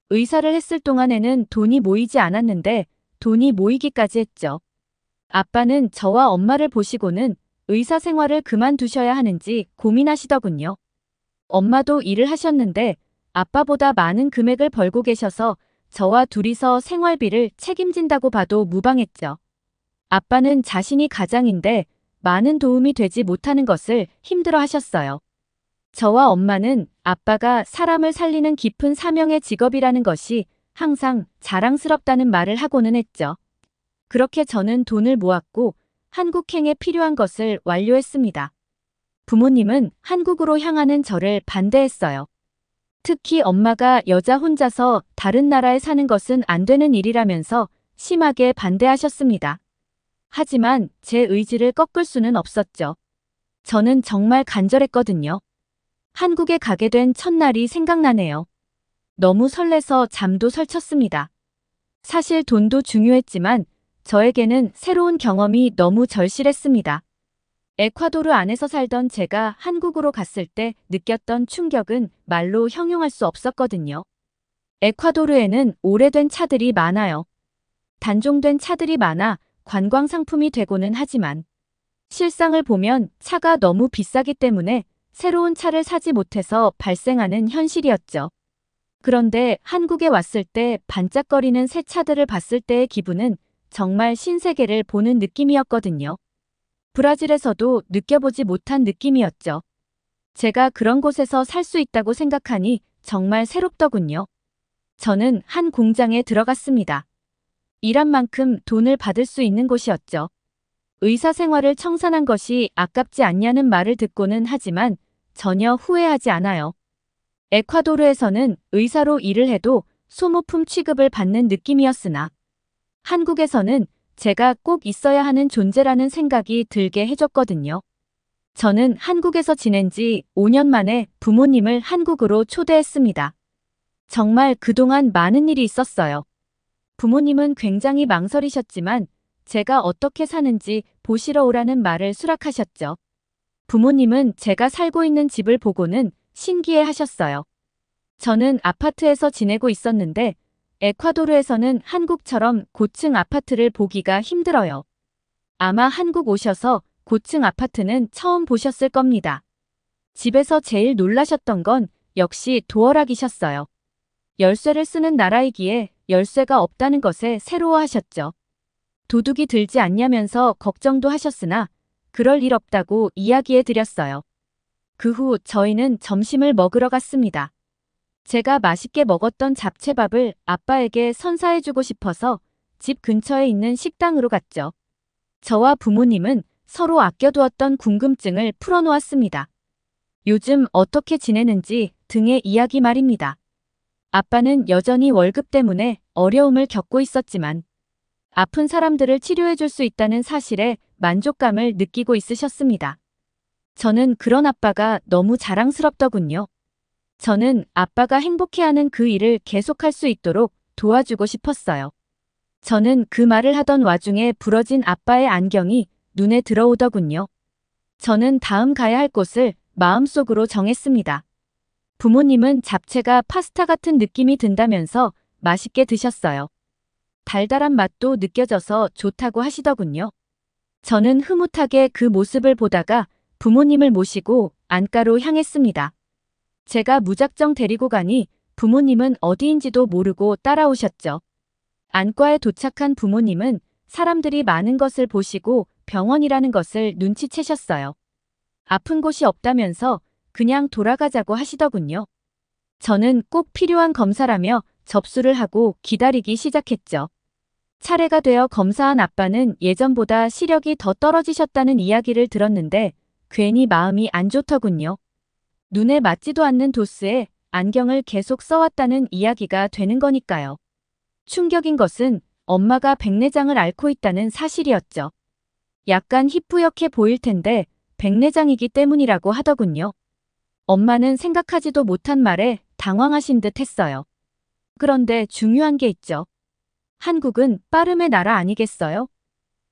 의사를 했을 동안에는 돈이 모이지 않았는데 돈이 모이기까지 했죠. 아빠는 저와 엄마를 보시고는 의사 생활을 그만두셔야 하는지 고민하시더군요. 엄마도 일을 하셨는데 아빠보다 많은 금액을 벌고 계셔서 저와 둘이서 생활비를 책임진다고 봐도 무방했죠. 아빠는 자신이 가장인데 많은 도움이 되지 못하는 것을 힘들어 하셨어요. 저와 엄마는 아빠가 사람을 살리는 깊은 사명의 직업이라는 것이 항상 자랑스럽다는 말을 하고는 했죠. 그렇게 저는 돈을 모았고 한국행에 필요한 것을 완료했습니다. 부모님은 한국으로 향하는 저를 반대했어요. 특히 엄마가 여자 혼자서 다른 나라에 사는 것은 안 되는 일이라면서 심하게 반대하셨습니다. 하지만 제 의지를 꺾을 수는 없었죠. 저는 정말 간절했거든요. 한국에 가게 된 첫날이 생각나네요. 너무 설레서 잠도 설쳤습니다. 사실 돈도 중요했지만 저에게는 새로운 경험이 너무 절실했습니다. 에콰도르 안에서 살던 제가 한국으로 갔을 때 느꼈던 충격은 말로 형용할 수 없었거든요. 에콰도르에는 오래된 차들이 많아요. 단종된 차들이 많아 관광 상품이 되고는 하지만 실상을 보면 차가 너무 비싸기 때문에 새로운 차를 사지 못해서 발생하는 현실이었죠. 그런데 한국에 왔을 때 반짝거리는 새 차들을 봤을 때의 기분은 정말 신세계를 보는 느낌이었거든요. 브라질에서도 느껴보지 못한 느낌이었죠. 제가 그런 곳에서 살 수 있다고 생각하니 정말 새롭더군요. 저는 한 공장에 들어갔습니다. 일한 만큼 돈을 받을 수 있는 곳이었죠. 의사 생활을 청산한 것이 아깝지 않냐는 말을 듣고는 하지만 전혀 후회하지 않아요. 에콰도르에서는 의사로 일을 해도 소모품 취급을 받는 느낌이었으나 한국에서는 제가 꼭 있어야 하는 존재라는 생각이 들게 해줬거든요. 저는 한국에서 지낸 지 5년 만에 부모님을 한국으로 초대했습니다. 정말 그동안 많은 일이 있었어요. 부모님은 굉장히 망설이셨지만 제가 어떻게 사는지 보시러 오라는 말을 수락하셨죠. 부모님은 제가 살고 있는 집을 보고는 신기해 하셨어요. 저는 아파트에서 지내고 있었는데 에콰도르에서는 한국처럼 고층 아파트를 보기가 힘들어요. 아마 한국 오셔서 고층 아파트는 처음 보셨을 겁니다. 집에서 제일 놀라셨던 건 역시 도어락이셨어요. 열쇠를 쓰는 나라이기에 열쇠가 없다는 것에 새로워하셨죠. 도둑이 들지 않냐면서 걱정도 하셨으나 그럴 일 없다고 이야기해 드렸어요. 그 후 저희는 점심을 먹으러 갔습니다. 제가 맛있게 먹었던 잡채밥을 아빠에게 선사해주고 싶어서 집 근처에 있는 식당으로 갔죠. 저와 부모님은 서로 아껴두었던 궁금증을 풀어놓았습니다. 요즘 어떻게 지내는지 등의 이야기 말입니다. 아빠는 여전히 월급 때문에 어려움을 겪고 있었지만 아픈 사람들을 치료해줄 수 있다는 사실에 만족감을 느끼고 있으셨습니다. 저는 그런 아빠가 너무 자랑스럽더군요. 저는 아빠가 행복해하는 그 일을 계속할 수 있도록 도와주고 싶었어요. 저는 그 말을 하던 와중에 부러진 아빠의 안경이 눈에 들어오더군요. 저는 다음 가야 할 곳을 마음속으로 정했습니다. 부모님은 잡채가 파스타 같은 느낌이 든다면서 맛있게 드셨어요. 달달한 맛도 느껴져서 좋다고 하시더군요. 저는 흐뭇하게 그 모습을 보다가 부모님을 모시고 안가로 향했습니다. 제가 무작정 데리고 가니 부모님은 어디인지도 모르고 따라오셨죠. 안과에 도착한 부모님은 사람들이 많은 것을 보시고 병원이라는 것을 눈치채셨어요. 아픈 곳이 없다면서 그냥 돌아가자고 하시더군요. 저는 꼭 필요한 검사라며 접수를 하고 기다리기 시작했죠. 차례가 되어 검사한 아빠는 예전보다 시력이 더 떨어지셨다는 이야기를 들었는데 괜히 마음이 안 좋더군요. 눈에 맞지도 않는 도스에 안경을 계속 써왔다는 이야기가 되는 거니까요. 충격인 것은 엄마가 백내장을 앓고 있다는 사실이었죠. 약간 희뿌옇게 보일 텐데 백내장이기 때문이라고 하더군요. 엄마는 생각하지도 못한 말에 당황하신 듯 했어요. 그런데 중요한 게 있죠. 한국은 빠름의 나라 아니겠어요?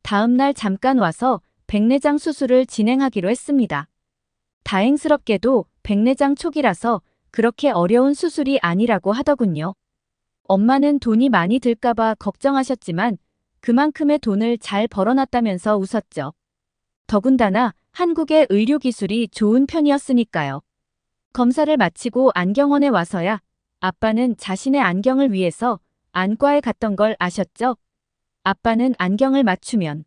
다음 날 잠깐 와서 백내장 수술을 진행하기로 했습니다. 다행스럽게도 백내장 초기라서 그렇게 어려운 수술이 아니라고 하더군요. 엄마는 돈이 많이 들까봐 걱정하셨지만 그만큼의 돈을 잘 벌어놨다면서 웃었죠. 더군다나 한국의 의료기술이 좋은 편이었으니까요. 검사를 마치고 안경원에 와서야 아빠는 자신의 안경을 위해서 안과에 갔던 걸 아셨죠? 아빠는 안경을 맞추면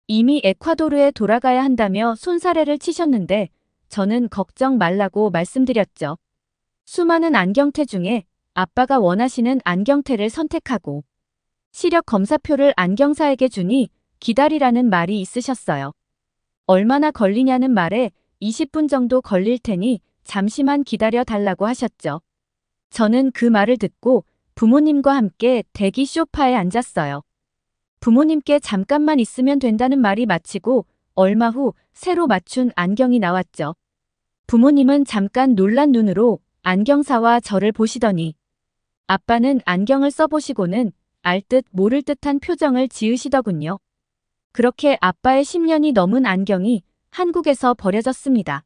이미 에콰도르에 돌아가야 한다며 손사래를 치셨는데 저는 걱정 말라고 말씀드렸죠. 수많은 안경테 중에 아빠가 원하시는 안경테를 선택하고 시력 검사표를 안경사에게 주니 기다리라는 말이 있으셨어요. 얼마나 걸리냐는 말에 20분 정도 걸릴 테니 잠시만 기다려 달라고 하셨죠. 저는 그 말을 듣고 부모님과 함께 대기 소파에 앉았어요. 부모님께 잠깐만 있으면 된다는 말이 마치고 얼마 후 새로 맞춘 안경이 나왔죠. 부모님은 잠깐 놀란 눈으로 안경사와 저를 보시더니 아빠는 안경을 써보시고는 알 듯 모를 듯한 표정을 지으시더군요. 그렇게 아빠의 10년이 넘은 안경이 한국에서 버려졌습니다.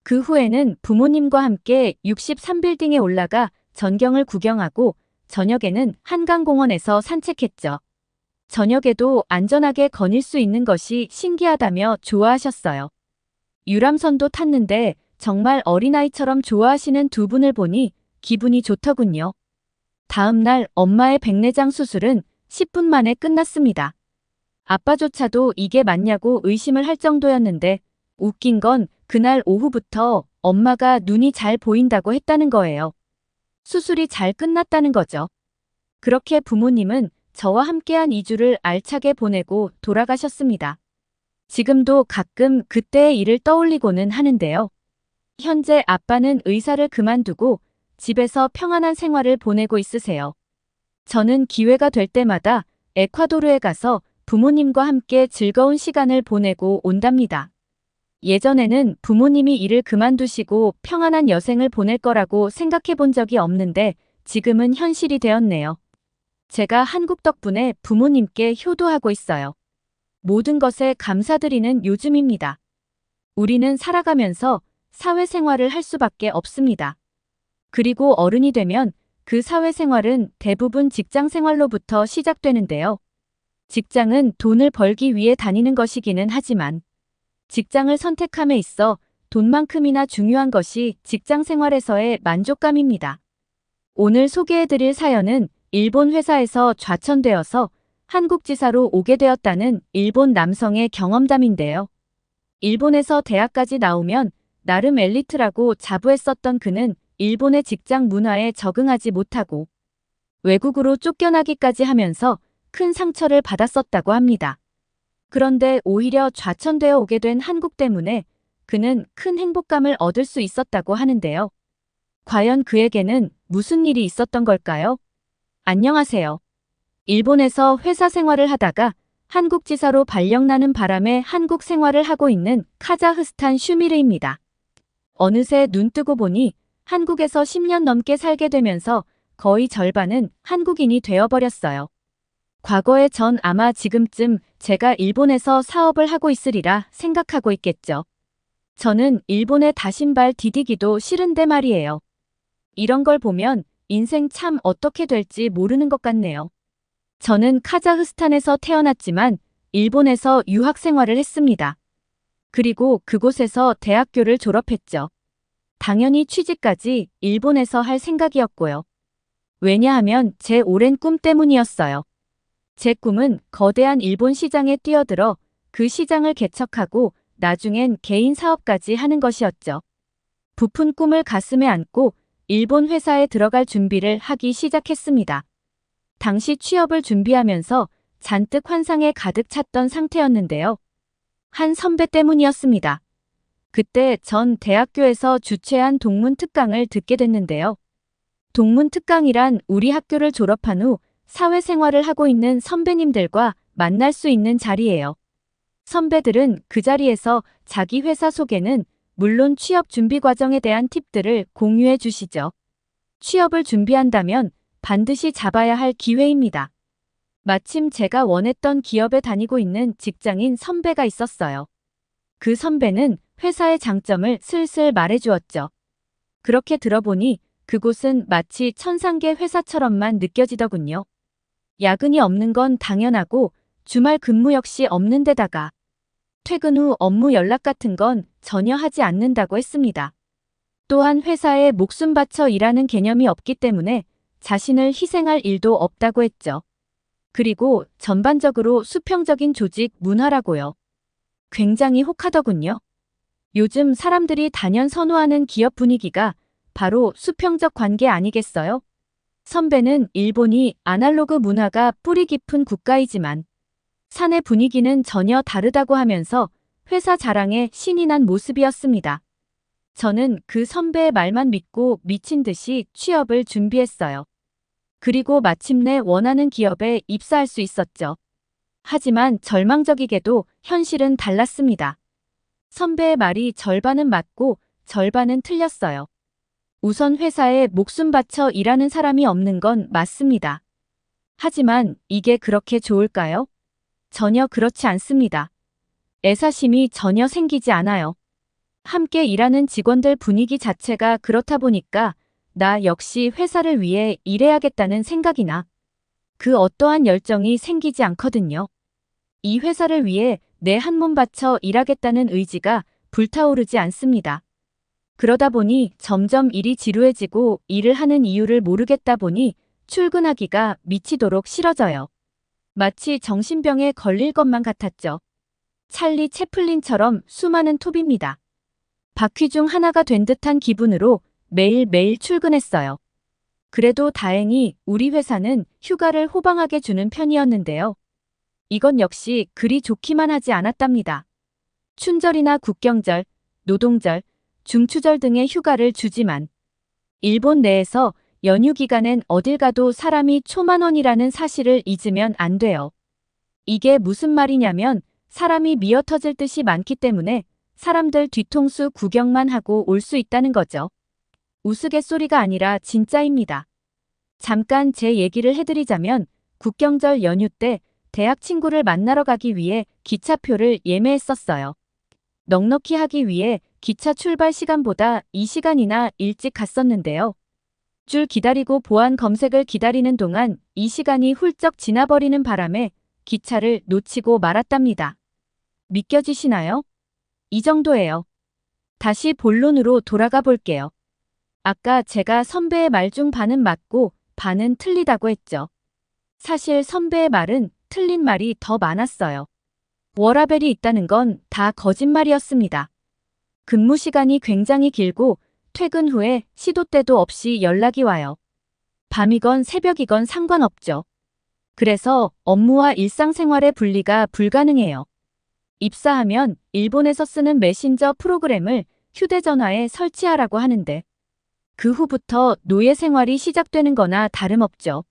그 후에는 부모님과 함께 63빌딩에 올라가 전경을 구경하고 저녁에는 한강공원에서 산책했죠. 저녁에도 안전하게 거닐 수 있는 것이 신기하다며 좋아하셨어요. 유람선도 탔는데 정말 어린아이처럼 좋아하시는 두 분을 보니 기분이 좋더군요. 다음 날 엄마의 백내장 수술은 10분 만에 끝났습니다. 아빠조차도 이게 맞냐고 의심을 할 정도였는데 웃긴 건 그날 오후부터 엄마가 눈이 잘 보인다고 했다는 거예요. 수술이 잘 끝났다는 거죠. 그렇게 부모님은 저와 함께한 2주를 알차게 보내고 돌아가셨습니다. 지금도 가끔 그때의 일을 떠올리고는 하는데요. 현재 아빠는 의사를 그만두고 집에서 평안한 생활을 보내고 있으세요. 저는 기회가 될 때마다 에콰도르에 가서 부모님과 함께 즐거운 시간을 보내고 온답니다. 예전에는 부모님이 일을 그만두시고 평안한 여생을 보낼 거라고 생각해 본 적이 없는데 지금은 현실이 되었네요. 제가 한국 덕분에 부모님께 효도하고 있어요. 모든 것에 감사드리는 요즘입니다. 우리는 살아가면서 사회생활을 할 수밖에 없습니다. 그리고 어른이 되면 그 사회생활은 대부분 직장생활로부터 시작되는데요. 직장은 돈을 벌기 위해 다니는 것이기는 하지만 직장을 선택함에 있어 돈만큼이나 중요한 것이 직장생활에서의 만족감입니다. 오늘 소개해드릴 사연은 일본 회사에서 좌천되어서 한국지사로 오게 되었다는 일본 남성의 경험담인데요. 일본에서 대학까지 나오면 나름 엘리트라고 자부했었던 그는 일본의 직장 문화에 적응하지 못하고 외국으로 쫓겨나기까지 하면서 큰 상처를 받았었다고 합니다. 그런데 오히려 좌천되어 오게 된 한국 때문에 그는 큰 행복감을 얻을 수 있었다고 하는데요. 과연 그에게는 무슨 일이 있었던 걸까요? 안녕하세요. 일본에서 회사 생활을 하다가 한국 지사로 발령나는 바람에 한국 생활을 하고 있는 카자흐스탄 슈미르입니다. 어느새 눈 뜨고 보니 한국에서 10년 넘게 살게 되면서 거의 절반은 한국인이 되어버렸어요. 과거에 전 아마 지금쯤 제가 일본에서 사업을 하고 있으리라 생각하고 있겠죠. 저는 일본에 다신발 디디기도 싫은데 말이에요. 이런 걸 보면 인생 참 어떻게 될지 모르는 것 같네요. 저는 카자흐스탄에서 태어났지만 일본에서 유학 생활을 했습니다. 그리고 그곳에서 대학교를 졸업했죠. 당연히 취직까지 일본에서 할 생각이었고요. 왜냐하면 제 오랜 꿈 때문이었어요. 제 꿈은 거대한 일본 시장에 뛰어들어 그 시장을 개척하고 나중엔 개인 사업까지 하는 것이었죠. 부푼 꿈을 가슴에 안고 일본 회사에 들어갈 준비를 하기 시작했습니다. 당시 취업을 준비하면서 잔뜩 환상에 가득 찼던 상태였는데요. 한 선배 때문이었습니다. 그때 전 대학교에서 주최한 동문 특강을 듣게 됐는데요. 동문 특강이란 우리 학교를 졸업한 후 사회생활을 하고 있는 선배님들과 만날 수 있는 자리예요. 선배들은 그 자리에서 자기 회사 소개는 물론 취업 준비 과정에 대한 팁들을 공유해 주시죠. 취업을 준비한다면 반드시 잡아야 할 기회입니다. 마침 제가 원했던 기업에 다니고 있는 직장인 선배가 있었어요. 그 선배는 회사의 장점을 슬슬 말해주었죠. 그렇게 들어보니 그곳은 마치 천상계 회사처럼만 느껴지더군요. 야근이 없는 건 당연하고 주말 근무 역시 없는 데다가 퇴근 후 업무 연락 같은 건 전혀 하지 않는다고 했습니다. 또한 회사에 목숨 바쳐 일하는 개념이 없기 때문에 자신을 희생할 일도 없다고 했죠. 그리고 전반적으로 수평적인 조직 문화라고요. 굉장히 혹하더군요. 요즘 사람들이 단연 선호하는 기업 분위기가 바로 수평적 관계 아니겠어요? 선배는 일본이 아날로그 문화가 뿌리 깊은 국가이지만 사내 분위기는 전혀 다르다고 하면서 회사 자랑에 신이 난 모습이었습니다. 저는 그 선배의 말만 믿고 미친 듯이 취업을 준비했어요. 그리고 마침내 원하는 기업에 입사할 수 있었죠. 하지만 절망적이게도 현실은 달랐습니다. 선배의 말이 절반은 맞고 절반은 틀렸어요. 우선 회사에 목숨 바쳐 일하는 사람이 없는 건 맞습니다. 하지만 이게 그렇게 좋을까요? 전혀 그렇지 않습니다. 애사심이 전혀 생기지 않아요. 함께 일하는 직원들 분위기 자체가 그렇다 보니까 나 역시 회사를 위해 일해야겠다는 생각이나 그 어떠한 열정이 생기지 않거든요. 이 회사를 위해 내 한 몸 바쳐 일하겠다는 의지가 불타오르지 않습니다. 그러다 보니 점점 일이 지루해지고 일을 하는 이유를 모르겠다 보니 출근하기가 미치도록 싫어져요. 마치 정신병에 걸릴 것만 같았죠. 찰리 채플린처럼 수많은 톱입니다. 바퀴 중 하나가 된 듯한 기분으로 매일매일 출근했어요. 그래도 다행히 우리 회사는 휴가를 호방하게 주는 편이었는데요. 이건 역시 그리 좋기만 하지 않았답니다. 춘절이나 국경절, 노동절, 중추절 등의 휴가를 주지만 일본 내에서 연휴 기간엔 어딜 가도 사람이 초만 원이라는 사실을 잊으면 안 돼요. 이게 무슨 말이냐면 사람이 미어터질 듯이 많기 때문에 사람들 뒤통수 구경만 하고 올 수 있다는 거죠. 우스갯소리가 아니라 진짜입니다. 잠깐 제 얘기를 해드리자면 국경절 연휴 때 대학 친구를 만나러 가기 위해 기차표를 예매했었어요. 넉넉히 하기 위해 기차 출발 시간보다 2시간이나 일찍 갔었는데요. 줄 기다리고 보안 검색을 기다리는 동안 이 시간이 훌쩍 지나버리는 바람에 기차를 놓치고 말았답니다. 믿겨지시나요? 이 정도예요. 다시 본론으로 돌아가 볼게요. 아까 제가 선배의 말 중 반은 맞고 반은 틀리다고 했죠. 사실 선배의 말은 틀린 말이 더 많았어요. 워라밸이 있다는 건 다 거짓말이었습니다. 근무 시간이 굉장히 길고 퇴근 후에 시도 때도 없이 연락이 와요. 밤이건 새벽이건 상관없죠. 그래서 업무와 일상생활의 분리가 불가능해요. 입사하면 일본에서 쓰는 메신저 프로그램을 휴대전화에 설치하라고 하는데 그 후부터 노예 생활이 시작되는 거나 다름없죠.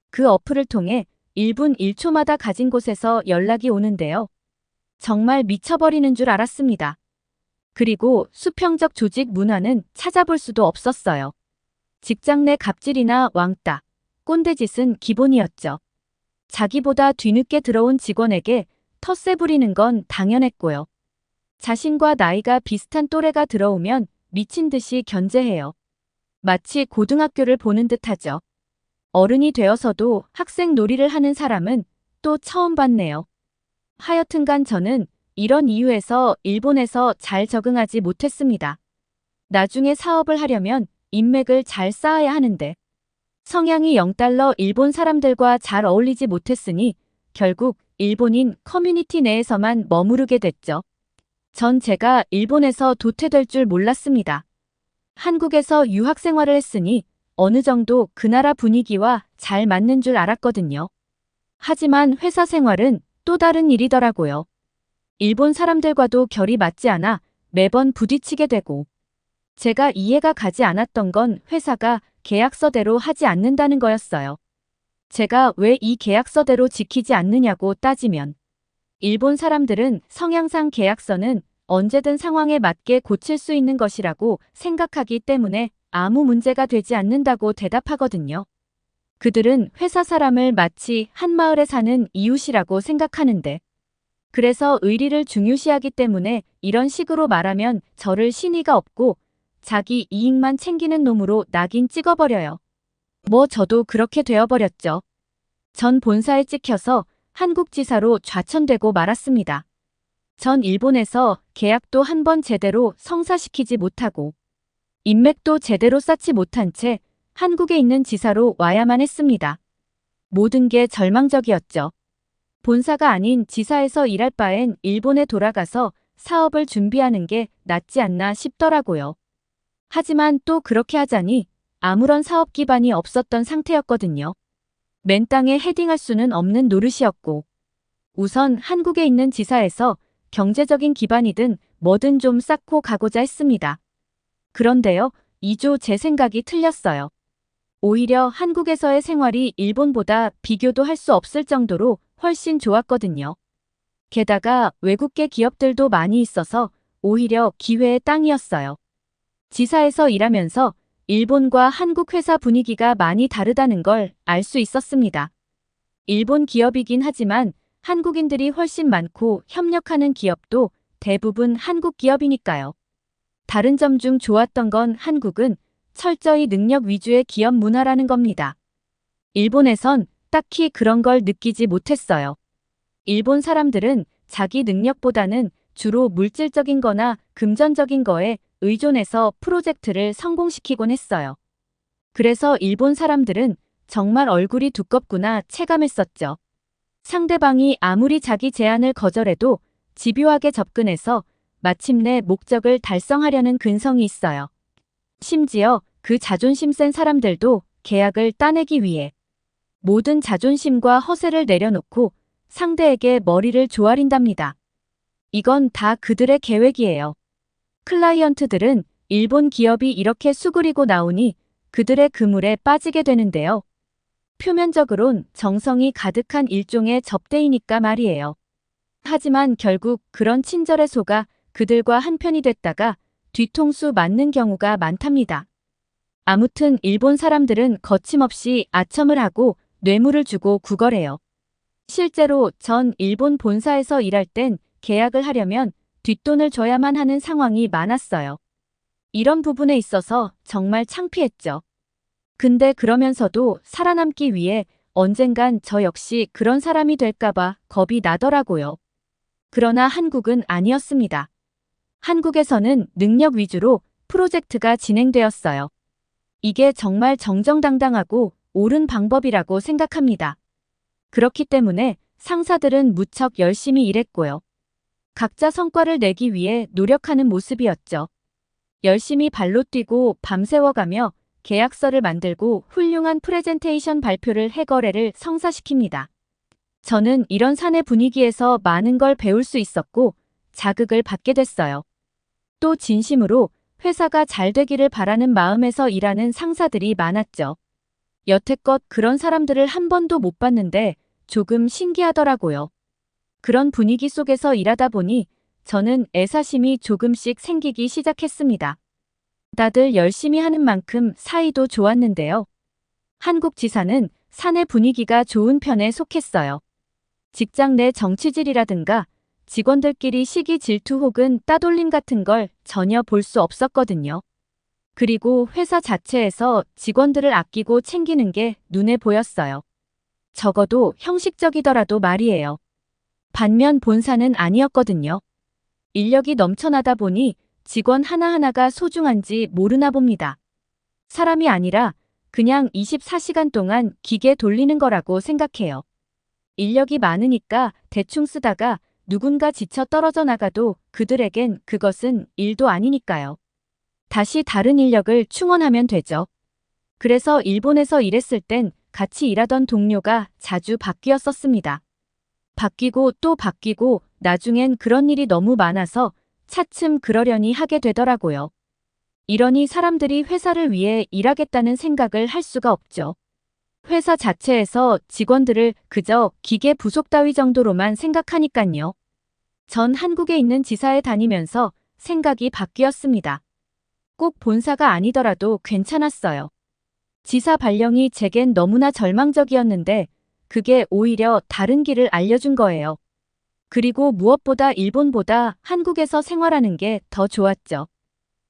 그 어플을 통해 1분 1초마다 가진 곳에서 연락이 오는데요. 정말 미쳐버리는 줄 알았습니다. 그리고 수평적 조직 문화는 찾아볼 수도 없었어요. 직장 내 갑질이나 왕따, 꼰대짓은 기본이었죠. 자기보다 뒤늦게 들어온 직원에게 텃세 부리는 건 당연했고요. 자신과 나이가 비슷한 또래가 들어오면 미친 듯이 견제해요. 마치 고등학교를 보는 듯하죠. 어른이 되어서도 학생 놀이를 하는 사람은 또 처음 봤네요. 하여튼간 저는 이런 이유에서 일본에서 잘 적응하지 못했습니다. 나중에 사업을 하려면 인맥을 잘 쌓아야 하는데 성향이 0달러 일본 사람들과 잘 어울리지 못했으니 결국 일본인 커뮤니티 내에서만 머무르게 됐죠. 전 제가 일본에서 도태될 줄 몰랐습니다. 한국에서 유학 생활을 했으니 어느 정도 그 나라 분위기와 잘 맞는 줄 알았거든요. 하지만 회사 생활은 또 다른 일이더라고요. 일본 사람들과도 결이 맞지 않아 매번 부딪히게 되고, 제가 이해가 가지 않았던 건 회사가 계약서대로 하지 않는다는 거였어요. 제가 왜 이 계약서대로 지키지 않느냐고 따지면, 일본 사람들은 성향상 계약서는 언제든 상황에 맞게 고칠 수 있는 것이라고 생각하기 때문에 아무 문제가 되지 않는다고 대답하거든요. 그들은 회사 사람을 마치 한 마을에 사는 이웃이라고 생각하는데, 그래서 의리를 중요시하기 때문에 이런 식으로 말하면 저를 신의가 없고 자기 이익만 챙기는 놈으로 낙인 찍어버려요. 뭐 저도 그렇게 되어버렸죠. 전 본사에 찍혀서 한국 지사로 좌천되고 말았습니다. 전 일본에서 계약도 한 번 제대로 성사시키지 못하고 인맥도 제대로 쌓지 못한 채 한국에 있는 지사로 와야만 했습니다. 모든 게 절망적이었죠. 본사가 아닌 지사에서 일할 바엔 일본에 돌아가서 사업을 준비하는 게 낫지 않나 싶더라고요. 하지만 또 그렇게 하자니 아무런 사업 기반이 없었던 상태였거든요. 맨 땅에 헤딩할 수는 없는 노릇이었고, 우선 한국에 있는 지사에서 경제적인 기반이든 뭐든 좀 쌓고 가고자 했습니다. 그런데요, 이조 제 생각이 틀렸어요. 오히려 한국에서의 생활이 일본보다 비교도 할 수 없을 정도로 훨씬 좋았거든요. 게다가 외국계 기업들도 많이 있어서 오히려 기회의 땅이었어요. 지사에서 일하면서 일본과 한국 회사 분위기가 많이 다르다는 걸 알 수 있었습니다. 일본 기업이긴 하지만 한국인들이 훨씬 많고 협력하는 기업도 대부분 한국 기업이니까요. 다른 점 중 좋았던 건 한국은 철저히 능력 위주의 기업 문화라는 겁니다. 일본에선 딱히 그런 걸 느끼지 못했어요. 일본 사람들은 자기 능력보다는 주로 물질적인 거나 금전적인 거에 의존해서 프로젝트를 성공시키곤 했어요. 그래서 일본 사람들은 정말 얼굴이 두껍구나 체감했었죠. 상대방이 아무리 자기 제안을 거절해도 집요하게 접근해서 마침내 목적을 달성하려는 근성이 있어요. 심지어 그 자존심 센 사람들도 계약을 따내기 위해 모든 자존심과 허세를 내려놓고 상대에게 머리를 조아린답니다. 이건 다 그들의 계획이에요. 클라이언트들은 일본 기업이 이렇게 수그리고 나오니 그들의 그물에 빠지게 되는데요. 표면적으론 정성이 가득한 일종의 접대이니까 말이에요. 하지만 결국 그런 친절의 소가 그들과 한편이 됐다가 뒤통수 맞는 경우가 많답니다. 아무튼 일본 사람들은 거침없이 아첨을 하고 뇌물을 주고 구걸해요. 실제로 전 일본 본사에서 일할 땐 계약을 하려면 뒷돈을 줘야만 하는 상황이 많았어요. 이런 부분에 있어서 정말 창피했죠. 근데 그러면서도 살아남기 위해 언젠간 저 역시 그런 사람이 될까봐 겁이 나더라고요. 그러나 한국은 아니었습니다. 한국에서는 능력 위주로 프로젝트가 진행되었어요. 이게 정말 정정당당하고 옳은 방법이라고 생각합니다. 그렇기 때문에 상사들은 무척 열심히 일했고요. 각자 성과를 내기 위해 노력하는 모습이었죠. 열심히 발로 뛰고 밤새워가며 계약서를 만들고 훌륭한 프레젠테이션 발표를 해 거래를 성사시킵니다. 저는 이런 사내 분위기에서 많은 걸 배울 수 있었고 자극을 받게 됐어요. 또 진심으로 회사가 잘 되기를 바라는 마음에서 일하는 상사들이 많았죠. 여태껏 그런 사람들을 한 번도 못 봤는데 조금 신기하더라고요. 그런 분위기 속에서 일하다 보니 저는 애사심이 조금씩 생기기 시작했습니다. 다들 열심히 하는 만큼 사이도 좋았는데요. 한국 지사는 사내 분위기가 좋은 편에 속했어요. 직장 내 정치질이라든가 직원들끼리 시기 질투 혹은 따돌림 같은 걸 전혀 볼 수 없었거든요. 그리고 회사 자체에서 직원들을 아끼고 챙기는 게 눈에 보였어요. 적어도 형식적이더라도 말이에요. 반면 본사는 아니었거든요. 인력이 넘쳐나다 보니 직원 하나하나가 소중한지 모르나 봅니다. 사람이 아니라 그냥 24시간 동안 기계 돌리는 거라고 생각해요. 인력이 많으니까 대충 쓰다가 누군가 지쳐 떨어져 나가도 그들에겐 그것은 일도 아니니까요. 다시 다른 인력을 충원하면 되죠. 그래서 일본에서 일했을 땐 같이 일하던 동료가 자주 바뀌었었습니다. 바뀌고 또 바뀌고 나중엔 그런 일이 너무 많아서 차츰 그러려니 하게 되더라고요. 이러니 사람들이 회사를 위해 일하겠다는 생각을 할 수가 없죠. 회사 자체에서 직원들을 그저 기계 부속 따위 정도로만 생각하니깐요. 전 한국에 있는 지사에 다니면서 생각이 바뀌었습니다. 꼭 본사가 아니더라도 괜찮았어요. 지사 발령이 제겐 너무나 절망적이었는데 그게 오히려 다른 길을 알려준 거예요. 그리고 무엇보다 일본보다 한국에서 생활하는 게 더 좋았죠.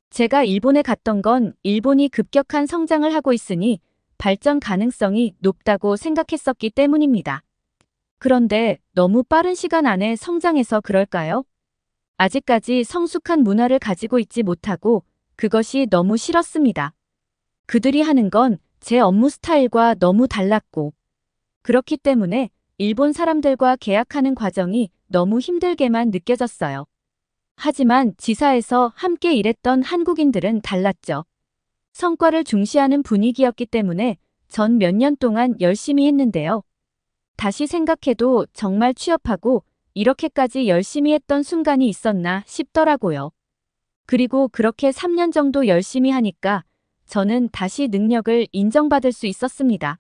제가 일본에 갔던 건 일본이 급격한 성장을 하고 있으니 발전 가능성이 높다고 생각했었기 때문입니다. 그런데 너무 빠른 시간 안에 성장해서 그럴까요? 아직까지 성숙한 문화를 가지고 있지 못하고 그것이 너무 싫었습니다. 그들이 하는 건 제 업무 스타일과 너무 달랐고 그렇기 때문에 일본 사람들과 계약하는 과정이 너무 힘들게만 느껴졌어요. 하지만 지사에서 함께 일했던 한국인들은 달랐죠. 성과를 중시하는 분위기였기 때문에 전 몇 년 동안 열심히 했는데요. 다시 생각해도 정말 취업하고 이렇게까지 열심히 했던 순간이 있었나 싶더라고요. 그리고 그렇게 3년 정도 열심히 하니까 저는 다시 능력을 인정받을 수 있었습니다.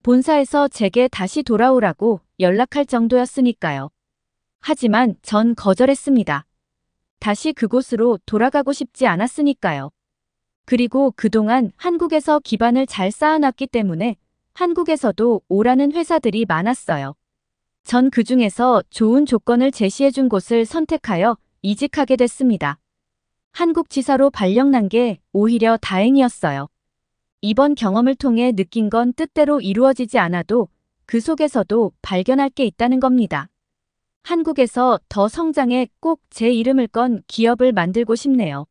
본사에서 제게 다시 돌아오라고 연락할 정도였으니까요. 하지만 전 거절했습니다. 다시 그곳으로 돌아가고 싶지 않았으니까요. 그리고 그동안 한국에서 기반을 잘 쌓아놨기 때문에 한국에서도 오라는 회사들이 많았어요. 전 그중에서 좋은 조건을 제시해준 곳을 선택하여 이직하게 됐습니다. 한국 지사로 발령난 게 오히려 다행이었어요. 이번 경험을 통해 느낀 건 뜻대로 이루어지지 않아도 그 속에서도 발견할 게 있다는 겁니다. 한국에서 더 성장해 꼭 제 이름을 건 기업을 만들고 싶네요.